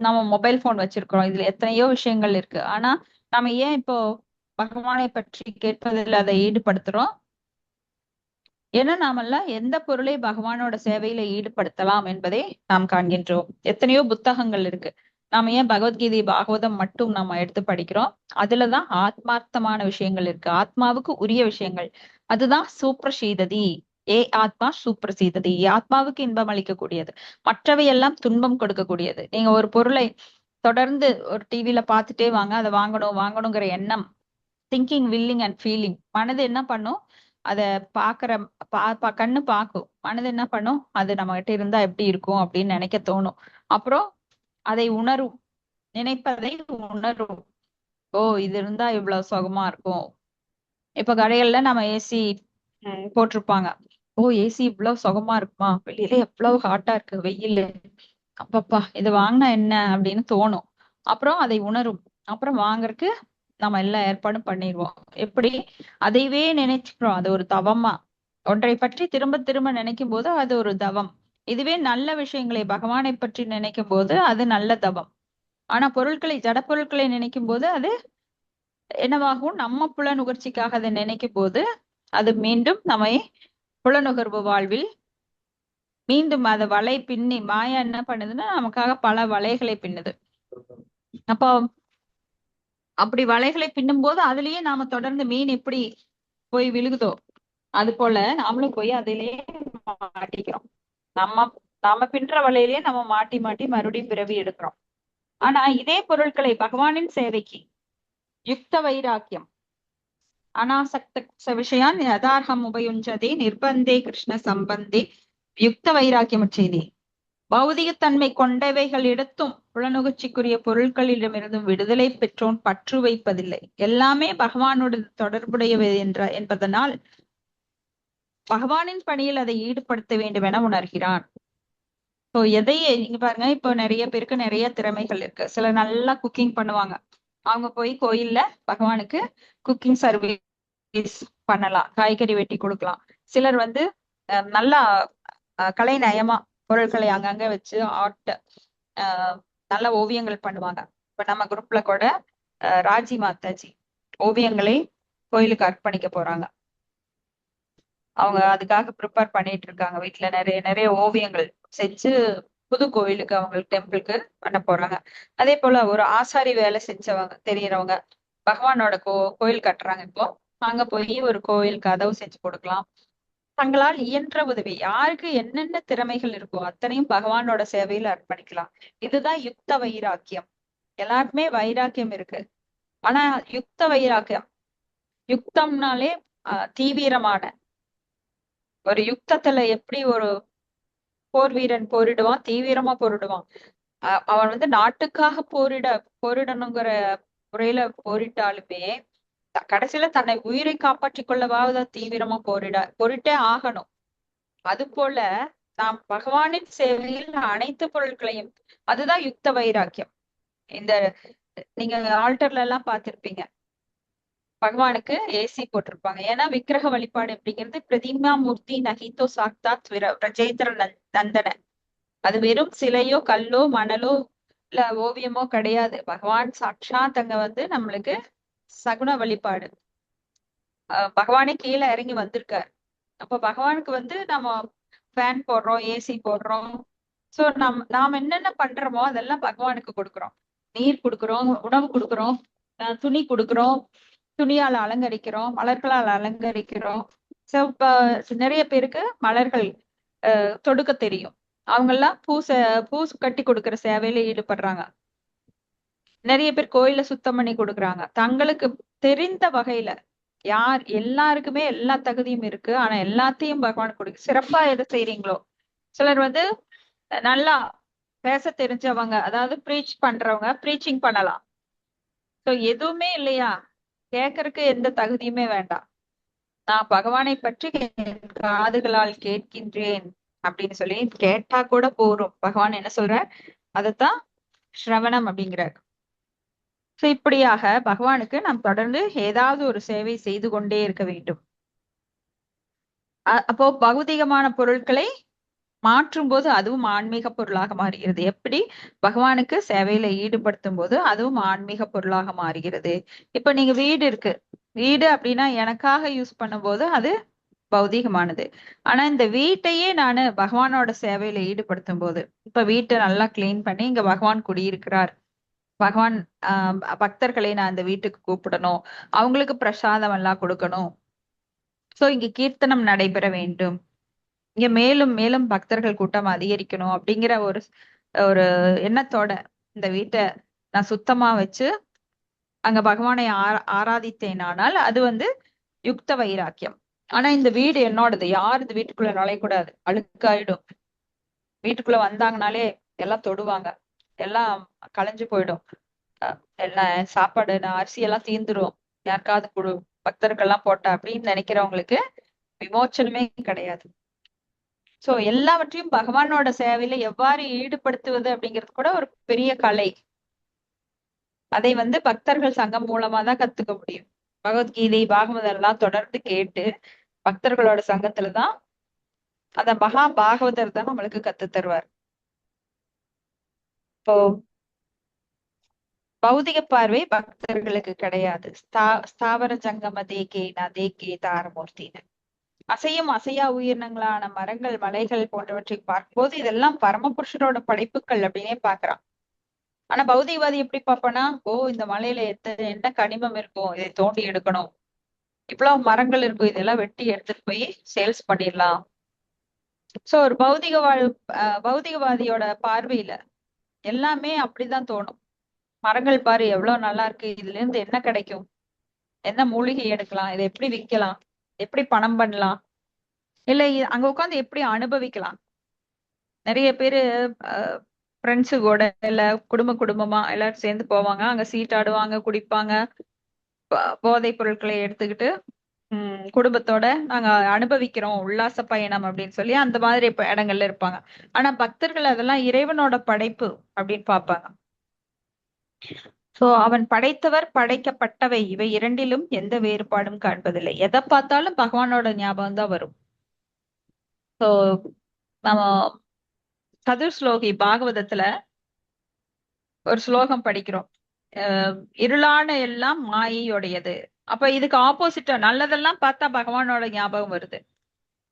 நம்ம மொபைல் போன் வச்சிருக்கிறோம், இதுல எத்தனையோ விஷயங்கள் இருக்கு. ஆனா நம்ம ஏன் இப்போ பகவானை பற்றி கேட்பதில் அதை ஈடுபடுத்துறோம்? ஏன்னா நாமெல்லாம் எந்த பொருளை பகவானோட சேவையில ஈடுபடுத்தலாம் என்பதை நாம் காண்கின்றோம். எத்தனையோ புத்தகங்கள் இருக்கு. நாம ஏன் பகவத்கீதை பாகவதம் மட்டும் நம்ம எடுத்து படிக்கிறோம்? அதுலதான் ஆத்மார்த்தமான விஷயங்கள் இருக்கு, ஆத்மாவுக்கு உரிய விஷயங்கள். அதுதான் சூப்ரசீததி. ஆத்மா சூப்ரசீததி. ஆத்மாவுக்கு இன்பம் அளிக்கக்கூடியது, மற்றவை எல்லாம் துன்பம் கொடுக்கக்கூடியது. நீங்க ஒரு பொருளை தொடர்ந்து ஒரு டிவில பார்த்துட்டே வாங்க, அதை வாங்கணுங்கிற எண்ணம், திங்கிங், வில்லிங் அண்ட் ஃபீலிங், மனது என்ன பண்ணும்? அத பாக்குற கண்ணு பார்க்கும், மனது என்ன பண்ணும்? அது நம்ம கிட்ட இருந்தா எப்படி இருக்கும் அப்படின்னு நினைக்க தோணும். அப்புறம் அதை உணரும், நினைப்பதை உணரும். ஓ, இது இருந்தா இவ்வளவு சுகமா இருக்கும். இப்ப கடைகள்ல நம்ம ஏசி போட்டிருப்பாங்க. ஓ, ஏசி இவ்வளவு சுகமா இருக்குமா, வெளியில எவ்வளவு ஹாட்டா இருக்கு வெயில், அப்பப்பா இது வாங்கினா என்ன அப்படின்னு தோணும். அப்புறம் அதை உணரும். அப்புறம் வாங்கறதுக்கு நம்ம எல்லா ஏற்பாடும் பண்ணிடுவோம். எப்படி? அதைவே நினைச்சுக்கிறோம். அது ஒரு தவமா. ஒன்றை பற்றி திரும்ப திரும்ப நினைக்கும் போது அது ஒரு தவம். இதுவே நல்ல விஷயங்களை பகவானை பற்றி நினைக்கும் போது அது நல்ல தவம். ஆனா ஜட பொருட்களை நினைக்கும் போது அது என்னவாகும்? நம்ம புலனுகர்ச்சிக்காக அதை நினைக்கும் போது அது மீண்டும் நம்மை புலனுகர்வு வாழ்வில் மீண்டும் அதை வலை பின்னி, மாயா என்ன பண்ணுதுன்னா நமக்காக பல வலைகளை பின்னுது. அப்போ அப்படி வலைகளை பின்னும் போது அதுலயே நாம தொடர்ந்து மீன் எப்படி போய் விழுகுதோ அது போல நாமளும் போய் அதிலேயே மாட்டிக்கிறோம். நாம பின்ற வலையிலேயே நம்ம மாட்டி மாட்டி மறுபடியும் பிறவி எடுக்கிறோம். ஆனா இதே பொருட்களை பகவானின் சேவைக்கு யுக்த வைராக்கியம், அனாசக்த விஷயான் யதார்ஹம் உபயுஞ்சதே நிர்பந்தே கிருஷ்ண சம்பந்தே யுக்த வைராக்கியம் செய்தே. பௌதிகத்தன்மை கொண்டவைகள் எடுத்தும் புலனுகர்ச்சிக்குரிய பொருட்களிடமிருந்தும் விடுதலை பெற்றோன் பற்று வைப்பதில்லை. எல்லாமே பகவானோட தொடர்புடையவை என்பதனால் பகவானின் பணியில் அதை ஈடுபடுத்த வேண்டும் என உணர்கிறான். ஸோ எதையே நீங்க பாருங்க, இப்போ நிறைய பேருக்கு நிறைய திறமைகள் இருக்கு. சிலர் நல்லா குக்கிங் பண்ணுவாங்க. அவங்க போய் கோயில்ல பகவானுக்கு குக்கிங் சர்வீஸ் பண்ணலாம், காய்கறி வெட்டி கொடுக்கலாம். சிலர் வந்து நல்லா கலை நயமா பொருட்களை அங்கங்க வச்சு ஆர்ட் நல்ல ஓவியங்கள் பண்ணுவாங்க. இப்ப நம்ம குரூப்ல கூட ராஜி மாதாஜி ஓவியங்களை கோயிலுக்கு அர்ப்பணிக்க போறாங்க. அவங்க அதுக்காக ப்ரிப்பேர் பண்ணிட்டு இருக்காங்க. வீட்டுல நிறைய நிறைய ஓவியங்கள் செஞ்சு புது கோயிலுக்கு அவங்க டெம்பிளுக்கு பண்ண போறாங்க. அதே போல ஒரு ஆசாரி வேலை செஞ்சவங்க தெரியறவங்க பகவானோட கோயில் கட்டுறாங்க. இப்போ அங்க போய் ஒரு கோயில் கதவு செஞ்சு கொடுக்கலாம். தங்களால் இயன்ற உதவி, யாருக்கு என்னென்ன திறமைகள் இருக்கோ அத்தனையும் பகவானோட சேவையில அர்ப்பணிக்கலாம். இதுதான் யுக்த வைராக்கியம். எல்லாருக்குமே வைராக்கியம் இருக்கு. ஆனா யுக்த வைராக்கியம், யுக்தம்னாலே தீவிரமான ஒரு யுக்தத்துல எப்படி ஒரு போர் வீரன் போரிடுவான், தீவிரமா போரிடுவான். அவன் வந்து நாட்டுக்காக போரிடணுங்கிற முறையில போரிட்டாலுமே கடைசியில தன்னை உயிரை காப்பாற்றிக் கொள்ளவாவது தீவிரமா போரிட்டே ஆகணும். அது போல நாம் பகவானின் சேவையில் அனைத்து பொருட்களையும், அதுதான் யுக்த வைராக்கியம். இந்த நீங்க ஆல்டர்ல எல்லாம் பார்த்திருப்பீங்க, பகவானுக்கு ஏசி போட்டிருப்பாங்க. ஏன்னா விக்கிரக வழிபாடு அப்படிங்கிறது பிரதிமா மூர்த்தி நகிதோ சாக்தாத் பிரஜேந்திர நந்தன. அது வெறும் சிலையோ கல்லோ மணலோ இல்ல ஓவியமோ கிடையாது. பகவான் சாட்சாத் அங்க வந்து நம்மளுக்கு சகுன வழிபாடு. பகவானே கீழே இறங்கி வந்திருக்காரு. அப்ப பகவானுக்கு வந்து நம்ம ஃபேன் போடுறோம், ஏசி போடுறோம். சோ நாம் என்னென்ன பண்றோமோ அதெல்லாம் பகவானுக்கு கொடுக்குறோம். நீர் கொடுக்குறோம், உணவு கொடுக்குறோம், துணி கொடுக்குறோம், துணியால அலங்கரிக்கிறோம், மலர்களால் அலங்கரிக்கிறோம். சோ இப்ப நிறைய பேருக்கு மலர்கள் தொடுக்க தெரியும். அவங்க எல்லாம் பூ கட்டி கொடுக்கிற சேவையில ஈடுபடுறாங்க. நிறைய பேர் கோயில சுத்தம் பண்ணி கொடுக்குறாங்க. தங்களுக்கு தெரிந்த வகையில எல்லாருக்குமே எல்லா தகுதியும் இருக்கு. ஆனா எல்லாத்தையும் பகவான் கொடுக்கு. சிறப்பா எதை செய்றீங்களோ, சிலர் வந்து நல்லா பேச தெரிஞ்சவங்க, அதாவது ப்ரீச் பண்றவங்க ப்ரீச்சிங் பண்ணலாம். சோ எதுவுமே இல்லையா, கேட்கறதுக்கு எந்த தகுதியுமே வேண்டாம். நான் பகவானை பற்றி என் காதுகளால் கேட்கின்றேன் அப்படின்னு சொல்லி கேட்டா கூட போறோம். பகவான் என்ன சொல்ற, அதத்தான் ஸ்ரவணம் அப்படிங்கிறார். சோ இப்படியாக பகவானுக்கு நாம் தொடர்ந்து ஏதாவது ஒரு சேவை செய்து கொண்டே இருக்க வேண்டும். அப்போ பௌதிகமான பொருட்களை மாற்றும் போது அதுவும் ஆன்மீக பொருளாக மாறுகிறது. எப்படி பகவானுக்கு சேவையில ஈடுபடுத்தும் போது அதுவும் ஆன்மீக பொருளாக மாறுகிறது. இப்ப நீங்க வீடு இருக்கு, வீடு அப்படின்னா எனக்காக யூஸ் பண்ணும்போது அது பௌதிகமானது. ஆனா இந்த வீட்டையே நானு பகவானோட சேவையில ஈடுபடுத்தும் போது, இப்ப வீட்டை நல்லா கிளீன் பண்ணி இங்க பகவான் குடியிருக்கிறார், பகவான் பக்தர்களை நான் இந்த வீட்டுக்கு கூப்பிடணும், அவங்களுக்கு பிரசாதம் எல்லாம் கொடுக்கணும், சோ இங்க கீர்த்தனம் நடைபெற வேண்டும், இங்க மேலும் மேலும் பக்தர்கள் கூட்டம் அதிகரிக்கணும் அப்படிங்கிற ஒரு ஒரு எண்ணத்தோட இந்த வீட்டை நான் சுத்தமா வச்சு அங்க பகவானை ஆராதித்தேனானால் அது வந்து யுக்த வைராக்கியம். ஆனா இந்த வீடு என்னோடது, யார் இந்த வீட்டுக்குள்ள நுழையக்கூடாது, அழுக்காயிடும். வீட்டுக்குள்ள வந்தாங்கனாலே எல்லாம் தொடுவாங்க, எல்லாம் களைஞ்சு போயிடும், எல்லாம் சாப்பாடு அரிசி எல்லாம் தீந்துரும், யாருக்காவது கொடு பக்தர்கள்லாம் போட்டா அப்படின்னு நினைக்கிறவங்களுக்கு விமோச்சனமே கிடையாது. சோ எல்லாவற்றையும் பகவானோட சேவையில எவ்வாறு ஈடுபடுத்துவது அப்படிங்கிறது கூட ஒரு பெரிய கலை. அதை வந்து பக்தர்கள் சங்கம் மூலமா தான் கத்துக்க முடியும். பகவத்கீதை பாகவதம் எல்லாம் தொடர்ந்து கேட்டு பக்தர்களோட சங்கத்துலதான் அந்த மகா பாகவதர் தான் நம்மளுக்கு கத்து தருவார். இப்போ பௌதிக பார்வை பக்தர்களுக்கு கிடையாது. ஸ்தாவர ஜங்கம தேகே தாரமூர்த்தின்னு அசையும் அசையா உயிரினங்களான மரங்கள் மலைகள் போன்றவற்றை பார்க்கும்போது இதெல்லாம் பரமபுருஷரோட படைப்புகள் அப்படின்னே பாக்குறான். ஆனா பௌதிகவாதி எப்படி பார்ப்பானா, இந்த மலையில என்ன கனிமம் இருக்கும், இதை தோண்டி எடுக்கணும், இவ்வளவு மரங்கள் இருக்கும், இதெல்லாம் வெட்டி எடுத்துட்டு போய் சேல்ஸ் பண்ணிடலாம். சோ ஒரு பௌதிகவாதியோட பார்வையில எல்லாமே அப்படிதான் தோணும். மரங்கள் பாரு எவ்வளவு நல்லா இருக்கு, இதுல இருந்து என்ன கிடைக்கும், என்ன மூலிகை எடுக்கலாம், இதை எப்படி விற்கலாம், எப்படி பணம் பண்ணலாம், இல்ல அங்க உட்காந்து எப்படி அனுபவிக்கலாம். நிறைய பேரு ஃப்ரெண்ட்ஸு கூட இல்ல குடும்பமா எல்லாரும் சேர்ந்து போவாங்க, அங்க சீட்டாடுவாங்க, குடிப்பாங்க, போதைப் பொருட்களை எடுத்துக்கிட்டு குடும்பத்தோட நாங்க அனுபவிக்கிறோம் உல்லாச பயணம் அப்படின்னு சொல்லி அந்த மாதிரி இடங்கள்ல இருப்பாங்க. ஆனா பக்தர்கள் அதெல்லாம் இறைவனோட படைப்பு அப்படின்னு பார்ப்பாங்க. சோ அவன் படைத்தவர் படைக்கப்பட்டவை இவை இரண்டிலும் எந்த வேறுபாடும் காண்பதில்லை. எதை பார்த்தாலும் பகவானோட ஞாபகம் தான் வரும். சோ நம்ம சதுஸ்லோகி பாகவதத்துல ஒரு ஸ்லோகம் படிக்கிறோம், இருளான எல்லாம் மாயையுடையது. அப்ப இதுக்கு ஆப்போசிட்டா நல்லதெல்லாம் பார்த்தா பகவானோட ஞாபகம் வருது,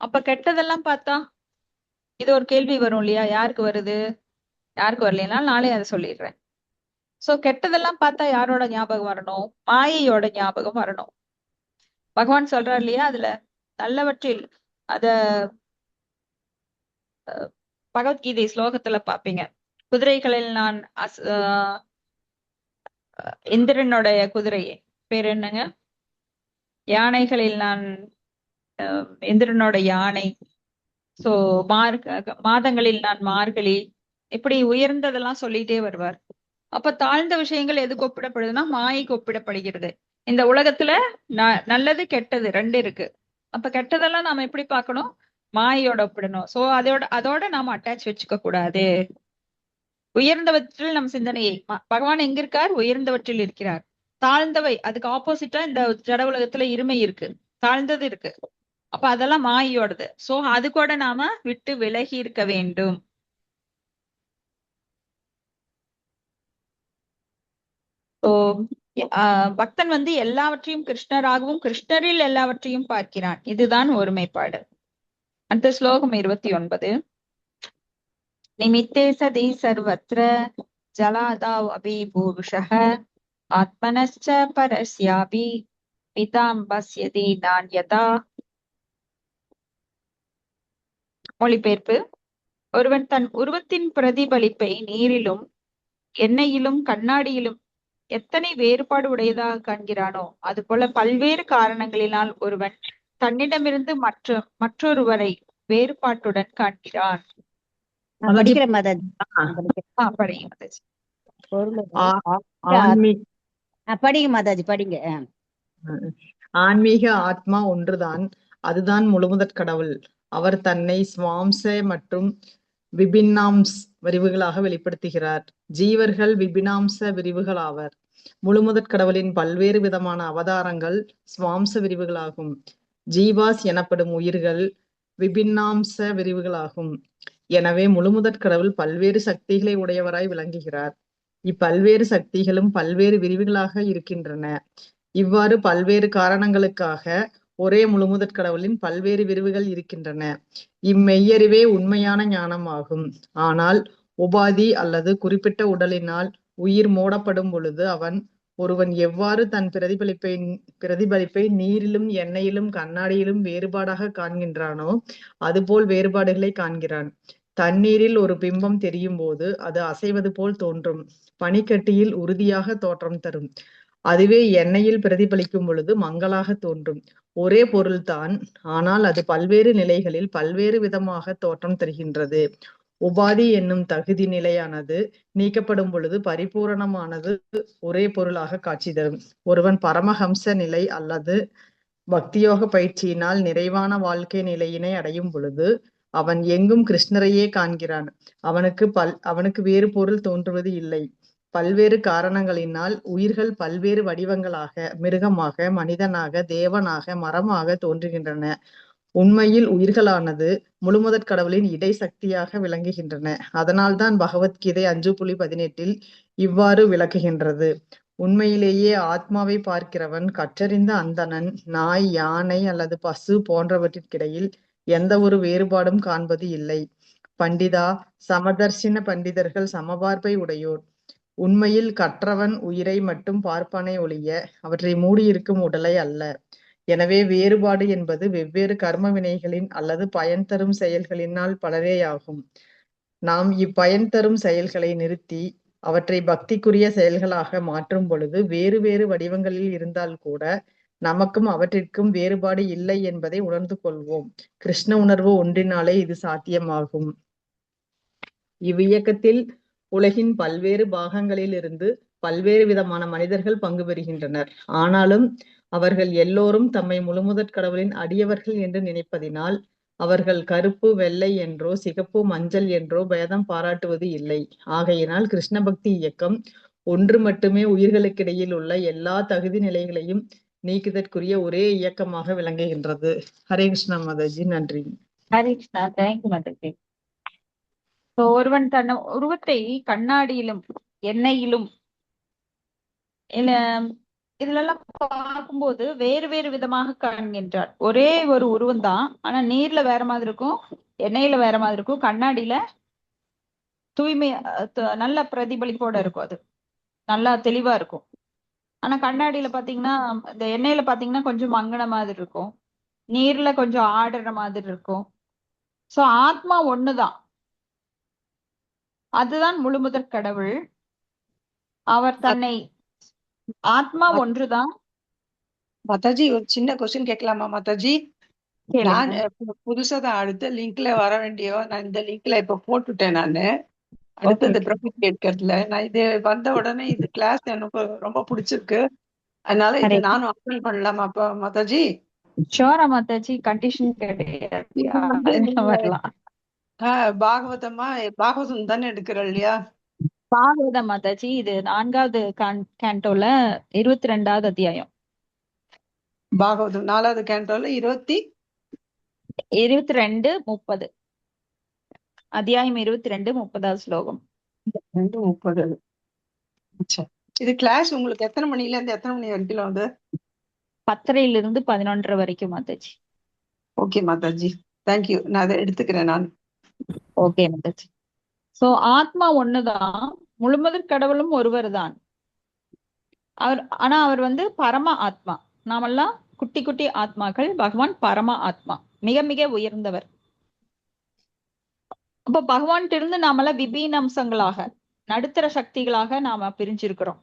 அப்ப கெட்டதெல்லாம் பார்த்தா இது ஒரு கேள்வி வரும் இல்லையா, யாருக்கு வருது, யாருக்கு வரலைன்னா நானே அதை சொல்லிடுறேன். சோ கெட்டதெல்லாம் பார்த்தா யாரோட ஞாபகம் வரணும், மாயையோட ஞாபகம் வரணும். பகவான் சொல்றார் இல்லையா, அதுல நல்லவற்றில் அத பகவத்கீதை ஸ்லோகத்துல பாப்பீங்க, குதிரைகளில் நான் இந்திரனுடைய குதிரை பேர் என்னங்க, யானைகளில் நான் இந்திரனோட யானை, சோ மாதங்களில் நான் மார்கழி, இப்படி உயர்ந்ததெல்லாம் சொல்லிட்டே வருவார். அப்ப தாழ்ந்த விஷயங்கள் எதுக்கு ஒப்பிடப்படுதுன்னா மாயைக்கு ஒப்பிடப்படுகிறது. இந்த உலகத்துல நல்லது கெட்டது ரெண்டு இருக்கு. அப்ப கெட்டதெல்லாம் நாம எப்படி பார்க்கணும்? மாயையோட ஒப்பிடணும். சோ அதோட நாம அட்டாச் வச்சுக்க கூடாது. உயர்ந்தவற்றில் நம் சிந்தனையை பகவான் எங்க இருக்கார்? உயர்ந்தவற்றில் இருக்கிறார். தாழ்ந்தவை அதுக்கு ஆப்போசிட்டா இந்த ஜட உலகத்துல இருமை இருக்கு, தாழ்ந்தது இருக்கு. அப்ப அதெல்லாம் மாயோடது. சோ அது கூட நாம விட்டு விலகி இருக்க வேண்டும். ஓ பக்தன் வந்து எல்லாவற்றையும் கிருஷ்ணராகவும் கிருஷ்ணரில் எல்லாவற்றையும் பார்க்கிறான். இதுதான் ஒருமைப்பாடு. அடுத்த ஸ்லோகம் 29. நிமித்தே சதி சர்வத்ர ஜலாதாவ் அபி பூருஷः ஆத்மனஸ்ச பரஸ்யாபி பிதாம் பஸ்யதி நான்யதா. மொழிபெயர்ப்பு. ஒருவன் தன் உருவத்தின் பிரதிபலிப்பை நீரிலும் எண்ணெயிலும் கண்ணாடியிலும் எத்தனை வேறுபாடு உடையதாக காண்கிறானோ அதுபோல பல்வேறு காரணங்களினால் ஒருவன் தன்னிடமிருந்து மற்றொருவரை வேறுபாட்டுடன் காண்கிறான். நான் படிக்கிறேன் மாதாஜி. படிங்க மாதாஜி. படிங்க மாதாஜி, படிங்க. ஆன்மீக ஆத்மா ஒன்றுதான், அதுதான் முழுமுதற் கடவுள். அவர் தன்னை ஸ்வாம்ச மற்றும் விபின்னாம்ஸ் விரிவுகளாக வெளிப்படுத்துகிறார். ஜீவர்கள் விபினாம்ச விரிவுகளாவர். முழுமுதற் கடவுளின் பல்வேறு விதமான அவதாரங்கள் ஸ்வாம்ச விரிவுகளாகும். ஜீவாஸ் எனப்படும் உயிர்கள் விபின்னாம்ச விரிவுகளாகும். எனவே முழுமுதற் கடவுள் பல்வேறு சக்திகளை உடையவராய் விளங்குகிறார். இப்பல்வேறு சக்திகளும் பல்வேறு விரிவுகளாக இருக்கின்றன. இவ்வாறு பல்வேறு காரணங்களுக்காக ஒரே முழுமுதற் கடவுளின் பல்வேறு விரிவுகள் இருக்கின்றன. இம்மெய்யறிவே உண்மையான ஞானம் ஆகும். ஆனால் உபாதி அல்லது குறிப்பிட்ட உடலினால் உயிர் மூடப்படும் பொழுது ஒருவன் எவ்வாறு தன் பிரதிபலிப்பை நீரிலும் எண்ணெயிலும் கண்ணாடியிலும் வேறுபாடாக காண்கின்றானோ அதுபோல் வேறுபாடுகளை காண்கிறான். தண்ணீரில் ஒரு பிம்பம் தெரியும் போது அது அசைவது போல் தோன்றும். பனிக்கட்டியில் உறுதியாக தோற்றம் தரும். அதுவே எண்ணெயில் பிரதிபலிக்கும் பொழுது மங்கலாக தோன்றும். ஒரே பொருள்தான், ஆனால் அது பல்வேறு நிலைகளில் பல்வேறு விதமாக தோற்றம் தருகின்றது. உபாதி என்னும் தகுதி நிலையானது நீக்கப்படும் பொழுது பரிபூரணமானது ஒரே பொருளாக காட்சி தரும். ஒருவன் பரமஹம்ச நிலை அல்லது பக்தியோக பயிற்சியினால் நிறைவான வாழ்க்கை நிலையினை அடையும் பொழுது அவன் எங்கும் கிருஷ்ணரையே காண்கிறான். அவனுக்கு வேறு பொருள் தோன்றுவது இல்லை. பல்வேறு காரணங்களினால் உயிர்கள் பல்வேறு வடிவங்களாக, மிருகமாக, மனிதனாக, தேவனாக, மரமாக தோன்றுகின்றன. உண்மையில் உயிர்களானது முழுமுதற் கடவுளின் இடை சக்தியாக விளங்குகின்றன. அதனால்தான் பகவத்கீதை 5.18 இவ்வாறு விளக்குகின்றது. உண்மையிலேயே ஆத்மாவை பார்க்கிறவன் கற்றறிந்த அந்தணன் நாய், யானை அல்லது பசு போன்றவற்றிற்கிடையில் எந்த ஒரு வேறுபாடும் காண்பது இல்லை. பண்டிதா, சமதர்சின பண்டிதர்கள் சமபார்ப்பை உடையோர். உண்மையில் கற்றவன் உயிரை மட்டும் பார்ப்பானே ஒழிய அவற்றை மூடியிருக்கும் உடலை அல்ல. எனவே வேறுபாடு என்பது வெவ்வேறு கர்ம வினைகளின் அல்லது பயன் தரும் செயல்களினால் பலரேயாகும். நாம் இப்பயன் தரும் செயல்களை நிறுத்தி அவற்றை பக்திக்குரிய செயல்களாக மாற்றும் பொழுது வேறு வேறு வடிவங்களில் இருந்தால் கூட நமக்கும் அவற்றிற்கும் வேறுபாடு இல்லை என்பதை உணர்ந்து கொள்வோம். கிருஷ்ண உணர்வு ஒன்றினாலே இது சாத்தியமாகும். இவ்வியக்கத்தில் உலகின் பல்வேறு பாகங்களில் இருந்து பல்வேறு விதமான மனிதர்கள் பங்கு பெறுகின்றனர். ஆனாலும் அவர்கள் எல்லோரும் தம்மை முழுமுதற் கடவுளின் அடியவர்கள் என்று நினைப்பதினால் அவர்கள் கருப்பு, வெள்ளை என்றோ சிகப்பு, மஞ்சள் என்றோ பேதம் பாராட்டுவது இல்லை. ஆகையினால் கிருஷ்ண பக்தி இயக்கம் ஒன்று மட்டுமே உயிர்களுக்கிடையில் உள்ள எல்லா தகுதி நிலைகளையும் நீக்குதற்குரிய ஒரே இயக்கமாக விளங்குகின்றது. ஹரே கிருஷ்ணா மாதாஜி. நன்றி. ஹரே கிருஷ்ணா. தேங்க்யூ மாதாஜி. ஒருவன் தன் உருவத்தை கண்ணாடியிலும் எண்ணெயிலும் இதுலெல்லாம் பார்க்கும்போது வேறு வேறு விதமாக காண்கின்றார். ஒரே ஒரு உருவம் தான், ஆனா நீர்ல வேற மாதிரி இருக்கும், எண்ணெயில வேற மாதிரி இருக்கும், கண்ணாடியில தூய்மை நல்ல பிரதிபலிப்போட இருக்கும், அது நல்லா தெளிவா இருக்கும். ஆனா கண்ணாடியில பாத்தீங்கன்னா, இந்த எண்ணெயில பாத்தீங்கன்னா கொஞ்சம் மங்கின மாதிரி இருக்கும், நீர்ல கொஞ்சம் ஆடுற மாதிரி இருக்கும். சோ ஆத்மா ஒண்ணுதான், அதுதான் முழுமுதற் கடவுள். அவர் தன்னை ஆத்மா ஒன்றுதான். மாதாஜி, ஒரு சின்ன கொஸ்டின் கேட்கலாமா மாதாஜி? நான் புதுசா தான் அடுத்த லிங்க்ல வர வேண்டியோ, நான் இந்த லிங்க்ல இப்ப போட்டுட்டேன் நானு. அடுத்தது ஓகே. பிரபு கேட்கறதுல நான் இது வந்த உடனே இது கிளாஸ் எனக்கு ரொம்ப பிடிச்சிருக்கு. அதனால இது ஹரே நானும் அப்ளை பண்ணலாமா அப்ப மாதாஜி? ஷோரா மாதாஜி, கண்டிஷன் கிடையாது, இது வந்து யாருன்னா நீங்க வரலாம். பாகவதம் தானே எடுக்கிற இல்லையா? பாகவத மாதாஜி, இது 4வது கேண்டோல 22வது அத்தியாயம். பாகவதம் 4வது கேண்டோல 22:30 அத்தியாயம் 22:30வது ஸ்லோகம். 22:30. அச்சா. இது கிளாஸ் உங்களுக்கு எத்தனை மணில இருந்து எத்தனை மணி வரைக்கும் வந்து? 10:30 to 11:30 வரைக்கும் மாதாஜி. Okay Mataji, thank you. நான் அதை எடுத்துக்கிறேன் நான். ஓகே மாதாஜி. சோ ஆத்மா ஒண்ணுதான், முழுமுதற் கடவுளும் ஒருவர் தான். ஆனா அவர் வந்து பரம ஆத்மா. நாமெல்லாம் குட்டி குட்டி ஆத்மாக்கள், பகவான் பரம ஆத்மா, மிக மிக உயர்ந்தவர். அப்ப பகவான்கிட்ட இருந்து நாமெல்லாம் விபீன அம்சங்களாக, நடுத்தர சக்திகளாக நாம பிரிஞ்சிருக்கிறோம்.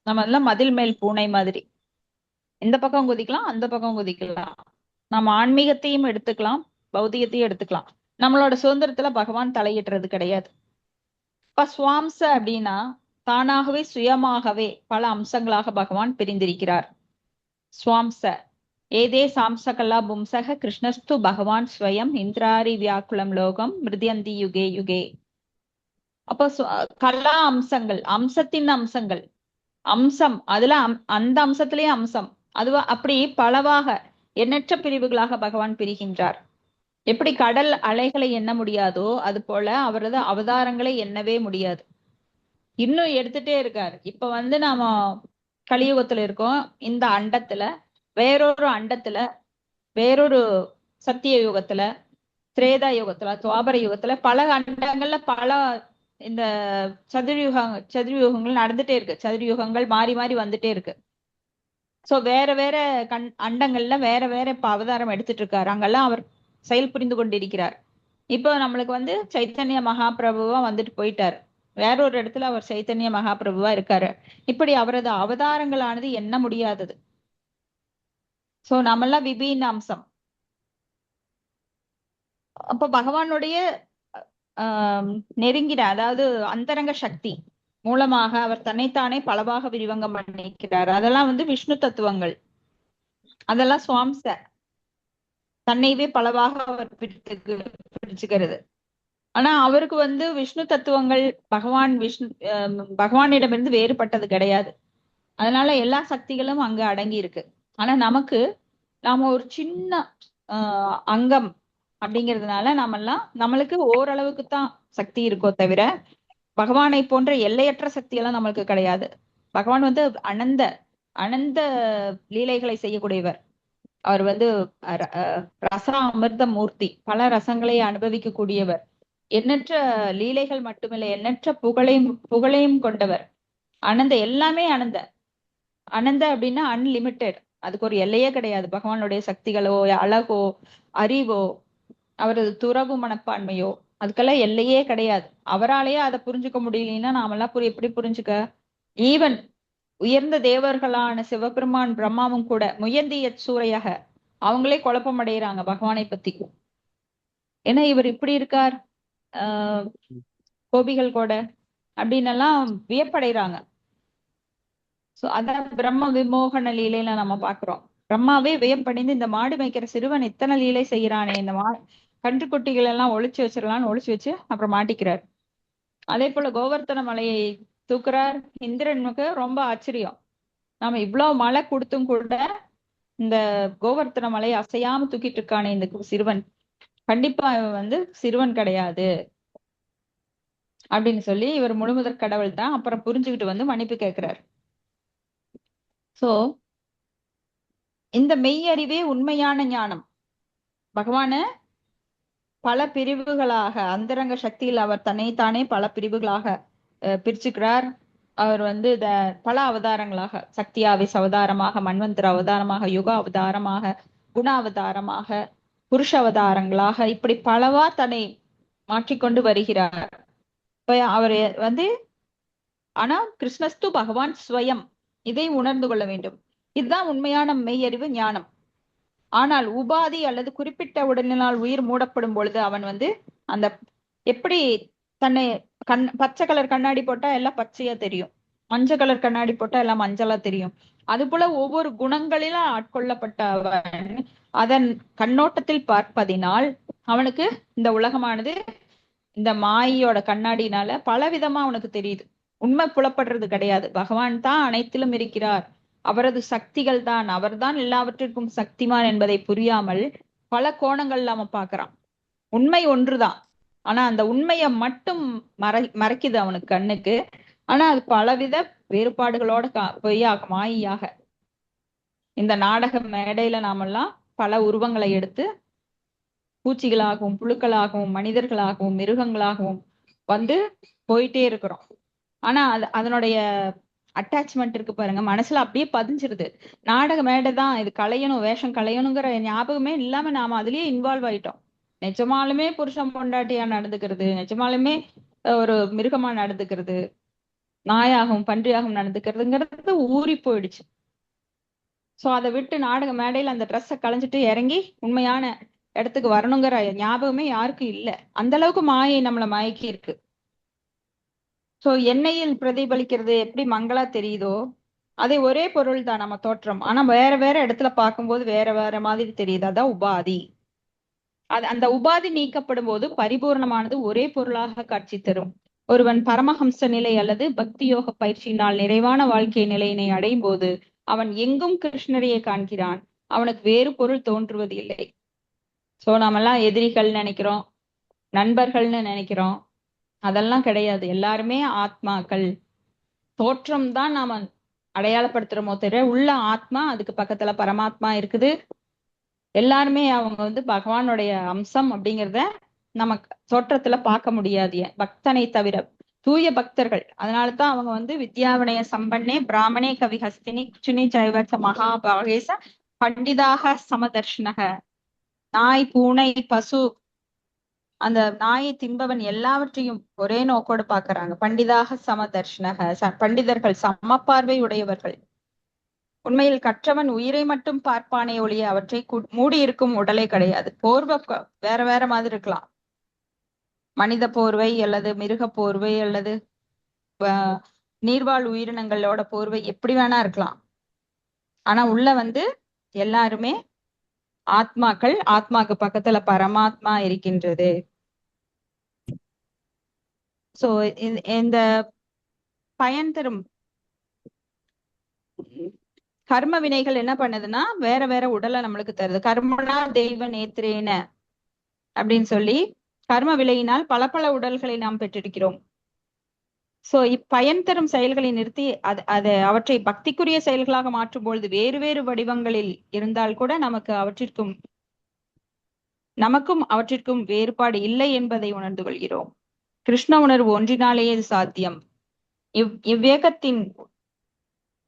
நம்ம எல்லாம் மதில் மேல் பூனை மாதிரி, இந்த பக்கம் குதிக்கலாம் அந்த பக்கம் குதிக்கலாம். நம்ம ஆன்மீகத்தையும் எடுத்துக்கலாம், பௌதிகத்தையும் எடுத்துக்கலாம். நம்மளோட சுதந்திரத்துல பகவான் தலையிடுறது கிடையாது. இப்ப சுவாம்ச அப்படின்னா தானாகவே சுயமாகவே பல அம்சங்களாக பகவான் பிரிந்திருக்கிறார். சுவாம்ச ஏதே சாம்சகலா பும்சக கிருஷ்ணஸ்து பகவான் ஸ்வயம் இந்திராரி வியாக்குலம் லோகம் மிருதியந்தி யுகே யுகே. அப்போ கலா அம்சங்கள், அம்சத்தின் அம்சங்கள், அம்சம் அதுல அந்த அம்சத்திலேயே அம்சம், அதுவா அப்படி பலவாக எண்ணற்ற பிரிவுகளாக பகவான் பிரிகின்றார். எப்படி கடல் அலைகளை எண்ண முடியாதோ அது போல அவரது அவதாரங்களை எண்ணவே முடியாது. இன்னும் எடுத்துட்டே இருக்காரு. இப்ப வந்து நாம கலியுகத்துல இருக்கோம். இந்த அண்டத்துல, வேறொரு அண்டத்துல, வேறொரு சத்திய யுகத்துல, திரேதா யுகத்துல, துவாபர யுகத்துல, பல அண்டங்கள்ல பல இந்த சதுர்யுகங்கள் நடந்துட்டே இருக்கு. சதுர்யுகங்கள் மாறி மாறி வந்துட்டே இருக்கு. சோ வேற வேற அண்டங்கள்ல வேற வேற இப்ப அவதாரம் எடுத்துட்டு இருக்காரு. அங்கெல்லாம் அவர் செயல் புரிந்து கொண்டிருக்கிறார். இப்போ நம்மளுக்கு வந்து சைத்தன்ய மகாபிரபுவா வந்துட்டு போயிட்டாரு. வேறொரு இடத்துல அவர் சைத்தன்ய மகாபிரபுவா இருக்காரு. இப்படி அவரது அவதாரங்களானது எண்ண முடியாதது. சோ நம்மெல்லாம் விபீன அம்சம். அப்ப பகவானுடைய நெருங்கின, அதாவது அந்தரங்க சக்தி மூலமாக அவர் தன்னைத்தானே பலவாக விரிவங்கம் பண்ணிக்கிறார். அதெல்லாம் வந்து விஷ்ணு தத்துவங்கள், அதெல்லாம் சுவாம்ச, தன்னைவே பலவாக அவர் பிடிச்சுக்கிறது. ஆனா அவருக்கு வந்து விஷ்ணு தத்துவங்கள் பகவானிடமிருந்து வேறுபட்டது கிடையாது. அதனால எல்லா சக்திகளும் அங்க அடங்கி இருக்கு. ஆனா நாம ஒரு சின்ன அங்கம் அப்படிங்கிறதுனால நம்மளுக்கு ஓரளவுக்கு தான் சக்தி இருக்கோ தவிர பகவானை போன்ற எல்லையற்ற சக்தி எல்லாம் நம்மளுக்கு கிடையாது. பகவான் வந்து அனந்த லீலைகளை செய்யக்கூடியவர். அவர் வந்து ரச அமிர்த மூர்த்தி, பல ரசங்களை அனுபவிக்க கூடியவர். எண்ணற்ற லீலைகள் மட்டுமில்லை, எண்ணற்ற புகழையும் கொண்டவர். எல்லாமே அனந்த அப்படின்னா அன்லிமிட்டெட். அதுக்கு ஒரு எல்லையே கிடையாது. பகவானுடைய சக்திகளோ, அழகோ, அறிவோ, அவரது துறவு மனப்பான்மையோ, அதுக்கெல்லாம் எல்லையே கிடையாது. அவராலேயே அதை புரிஞ்சுக்க முடியலன்னா நாமெல்லாம் எப்படி புரிஞ்சுக்க? ஈவன் உயர்ந்த தேவர்களான சிவபெருமான் பிரம்மாவும் கூட முயந்திய சூறையாக அவங்களே குழப்பம் அடைகிறாங்க பகவானை பத்தி. ஏன்னா இவர் இப்படி இருக்கார், கோபிகள் கூட அப்படின்னு எல்லாம் வியப்படைகிறாங்க. சோ அதான் பிரம்ம விமோகன லீலையில நம்ம பாக்குறோம். பிரம்மாவே வியப்படைந்து இந்த மாடு மேய்க்கிற சிறுவன் இத்தனை லீலை செய்யறானே, இந்த கன்றுக்குட்டிகள் எல்லாம் ஒளிச்சு வச்சிடலாம்னு ஒளிச்சு வச்சு அப்புறம் மாட்டிக்கிறார். அதே போல கோவர்த்தன மலையை தூக்குறார். இந்திரனுக்கு ரொம்ப ஆச்சரியம். நாம இவ்வளவு மழை கொடுத்தும் கூட இந்த கோவர்த்தன மலையை அசையாம தூக்கிட்டு இருக்கானே இந்த சிறுவன், கண்டிப்பா இவன் வந்து சிறுவன் கிடையாது அப்படின்னு சொல்லி இவர் முழுமுதற் கடவுள் தான் அப்புறம் புரிஞ்சுக்கிட்டு வந்து மன்னிப்பு கேட்கிறார். சோ இந்த மெய்யறிவே உண்மையான ஞானம். பகவான பல பிரிவுகளாக, அந்தரங்க சக்தியில் அவர் தன்னைத்தானே பல பிரிவுகளாக பிரிச்சுக்கிறார். அவர் வந்து பல அவதாரங்களாக, சக்தியாவிஸ் அவதாரமாக, மன்வந்தர அவதாரமாக, யுக அவதாரமாக, குண அவதாரமாக, புருஷ அவதாரங்களாக, இப்படி பலவா தன்னை மாற்றிக்கொண்டு வருகிறார். இப்ப அவர் வந்து ஆனா கிருஷ்ணஸ்து பகவான் ஸ்வயம், இதை உணர்ந்து கொள்ள வேண்டும். இதுதான் உண்மையான மெய்யறிவு ஞானம். ஆனால் உபாதி அல்லது குறிப்பிட்ட உடலினால் உயிர் மூடப்படும் பொழுது அவன் வந்து அந்த எப்படி தன்னை பச்சை கலர் கண்ணாடி போட்டா எல்லாம் பச்சையா தெரியும், மஞ்சள் கலர் கண்ணாடி போட்டா எல்லாம் மஞ்சளா தெரியும். அது போல ஒவ்வொரு குணங்களிலும் ஆட்கொள்ளப்பட்ட அவன் அதன் கண்ணோட்டத்தில் பார்ப்பதினால் அவனுக்கு இந்த உலகமானது இந்த மாயோட கண்ணாடினால பல விதமா அவனுக்கு தெரியுது. உண்மை புலப்படுறது கிடையாது. பகவான் தான் அனைத்திலும் இருக்கிறார், அவரது சக்திகள் தான், அவர்தான் எல்லாவற்றிற்கும் சக்திமான் என்பதை புரியாமல் பல கோணங்கள்ல அவன் பாக்குறான். உண்மை ஒன்றுதான், ஆனா அந்த உண்மையை மட்டும் மறைக்குது அவனுக்கு கண்ணுக்கு. ஆனா அது பலவித வேறுபாடுகளோட பொய்யாக மாயாக இந்த நாடக மேடையில நாமெல்லாம் பல உருவங்களை எடுத்து பூச்சிகளாகவும் புழுக்களாகவும் மனிதர்களாகவும் மிருகங்களாகவும் வந்து போயிட்டே இருக்கிறோம். ஆனா அதனுடைய அட்டாச்மெண்ட் இருக்கு பாருங்க, மனசுல அப்படியே பதிஞ்சிருது. நாடக மேடை தான், இது கலையணும், வேஷம் கலையணுங்கிற ஞாபகமே இல்லாம நாம அதுலயே இன்வால்வ் ஆயிட்டோம். நிஜமாலுமே புருஷன் பொண்டாட்டியா நடந்துக்கிறது, நிஜமாலுமே ஒரு மிருகமா நடந்துக்கிறது, நாயாகவும் பன்றியாகவும் நடந்துக்கிறதுங்கிறது ஊறி போயிடுச்சு. சோ அதை விட்டு நாடக மேடையில அந்த ட்ரெஸ்ஸை களைஞ்சிட்டு இறங்கி உண்மையான இடத்துக்கு வரணுங்கிற ஞாபகமே யாருக்கும் இல்ல. அந்த அளவுக்கு மாயை நம்மள மயக்கி இருக்கு. சோ எண்ணெயில் பிரதிபலிக்கிறது எப்படி மங்களா தெரியுதோ அதே ஒரே பொருள் தான் நம்ம தோற்றம், ஆனா வேற வேற இடத்துல பார்க்கும்போது வேற வேற மாதிரி தெரியுது. அதான் உபாதி. அந்த உபாதி நீக்கப்படும் போது பரிபூர்ணமானது ஒரே பொருளாக காட்சி தரும். ஒருவன் பரமஹம்ச நிலை அல்லது பக்தி யோக பயிற்சியினால் நிறைவான வாழ்க்கை நிலையினை அடையும் போது அவன் எங்கும் கிருஷ்ணரையே காண்கிறான், அவனுக்கு வேறு பொருள் தோன்றுவது இல்லை. சோ நாமெல்லாம் எதிரிகள் நினைக்கிறோம், நண்பர்கள்னு நினைக்கிறோம், அதெல்லாம் கிடையாது. எல்லாருமே ஆத்மாக்கள். தோற்றம் தான் நாம அடையாளப்படுத்துறோமோ தவிர உள்ள ஆத்மா, அதுக்கு பக்கத்துல பரமாத்மா இருக்குது. எல்லாருமே அவங்க வந்து பகவானுடைய அம்சம் அப்படிங்கிறத நம்ம தோற்றத்துல பார்க்க முடியாது பக்தனை தவிர, தூய பக்தர்கள். அதனாலதான் அவங்க வந்து வித்யாவினய சம்பன்னே பிராமணே கவி ஹஸ்தினி குச்சுனி ஜைவச மகாபாகேச பண்டிதாக சமதர்ஷனக. நாய் பூனை பசு அந்த நாயை தின்பவன் எல்லாவற்றையும் ஒரே நோக்கோடு பாக்குறாங்க. பண்டிதாக சமதர்ஷனக, பண்டிதர்கள் சமப்பார்வை உடையவர்கள். உண்மையில் கற்றவன் உயிரை மட்டும் பார்ப்பானே ஒழிய அவற்றை மூடியிருக்கும் உடலே கிடையாது. போர்வை வேற வேற மாதிரி இருக்கலாம், மனித போர்வை அல்லது மிருக போர்வை அல்லது நீர்வாழ் உயிரினங்களோட போர்வை எப்படி வேணா இருக்கலாம். ஆனா உள்ள வந்து எல்லாருமே ஆத்மாக்கள், ஆத்மாக்கு பக்கத்துல பரமாத்மா இருக்கின்றது. சோ இந்த பயன் தரும் கர்ம வினைகள் என்ன பண்ணுதுன்னா வேற வேற உடலை நம்மளுக்கு தருது. கர்மனா தெய்வ நேத்திரேன அப்படின்னு சொல்லி கர்ம விலையினால் பல பல உடல்களை நாம் பெற்றிருக்கிறோம். சோ இப்பயன் தரும் செயல்களை நிறுத்தி அவற்றை பக்திக்குரிய செயல்களாக மாற்றும் பொழுது வேறு வேறு வடிவங்களில் இருந்தால் கூட நமக்கும் அவற்றிற்கும் வேறுபாடு இல்லை என்பதை உணர்ந்து கொள்கிறோம். கிருஷ்ண உணர்வு ஒன்றினாலேயே சாத்தியம். இவ்வியக்கத்தின்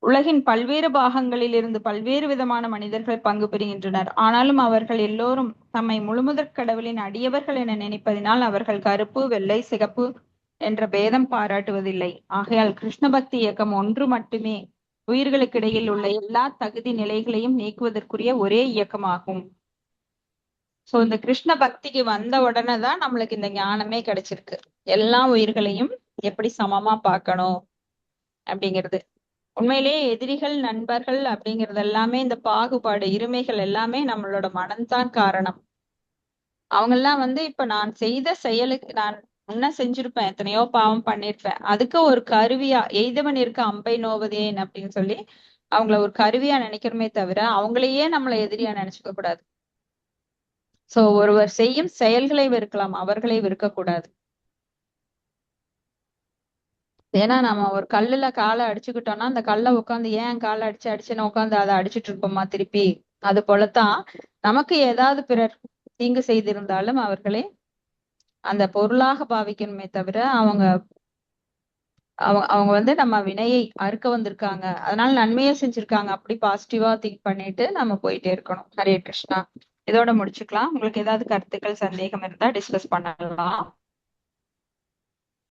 உலகின் பல்வேறு பாகங்களில் இருந்து பல்வேறு விதமான மனிதர்கள் பங்கு பெறுகின்றனர். ஆனாலும் அவர்கள் எல்லோரும் தம்மை முழுமுதற் கடவுளின் அடியவர்கள் என நினைப்பதினால் அவர்கள் கருப்பு வெள்ளை சிகப்பு என்ற பேதம் பாராட்டுவதில்லை. ஆகையால் கிருஷ்ண பக்தி இயக்கம் ஒன்று மட்டுமே உயிர்களுக்கிடையில் உள்ள எல்லா தகுதி நிலைகளையும் நீக்குவதற்குரிய ஒரே இயக்கமாகும். சோ இந்த கிருஷ்ண பக்திக்கு வந்த உடனே தான் நம்மளுக்கு இந்த ஞானமே கிடைச்சிருக்கு. எல்லா உயிர்களையும் எப்படி சமமா பார்க்கணும் அப்படிங்கிறது. உண்மையிலேயே எதிரிகள் நண்பர்கள் அப்படிங்கிறது எல்லாமே இந்த பாகுபாடு இருமைகள் எல்லாமே நம்மளோட மனம்தான் காரணம். அவங்கெல்லாம் வந்து இப்ப நான் செய்த செயலுக்கு நான் முன்ன செஞ்சிருப்பேன், எத்தனையோ பாவம் பண்ணிருப்பேன், அதுக்கு ஒரு கருவியா எய்தவன் இருக்க அம்பை நோவதேன் அப்படின்னு சொல்லி அவங்கள ஒரு கருவியா நினைக்கிறோமே தவிர அவங்களையே நம்மளை எதிரியா நினைச்சுக்க கூடாது. சோ ஒருவர் செய்யும் செயல்களை வெறுக்கலாம், அவர்களை வெறுக்கக்கூடாது. ஏன்னா நம்ம ஒரு கல்லுல காலை அடிச்சுக்கிட்டோம்னா அந்த கல்லை உட்காந்து ஏன் காலை அடிச்சுன்னு உட்காந்து அதை அடிச்சுட்டு இருப்போமா திருப்பி? அது போலத்தான் நமக்கு ஏதாவது பிறர் தீங்கு செய்திருந்தாலும் அவர்களே அந்த பொருளாக பாவிக்கணுமே தவிர அவங்க வந்து நம்ம வினையை அறுக்க வந்திருக்காங்க, அதனால நன்மையை செஞ்சிருக்காங்க, அப்படி பாசிட்டிவா திங்க் பண்ணிட்டு நம்ம போயிட்டே இருக்கணும். ஹரே கிருஷ்ணா. இதோட முடிச்சுக்கலாம். உங்களுக்கு ஏதாவது கருத்துக்கள் சந்தேகம் இருந்தா டிஸ்கஸ் பண்ணலாம்.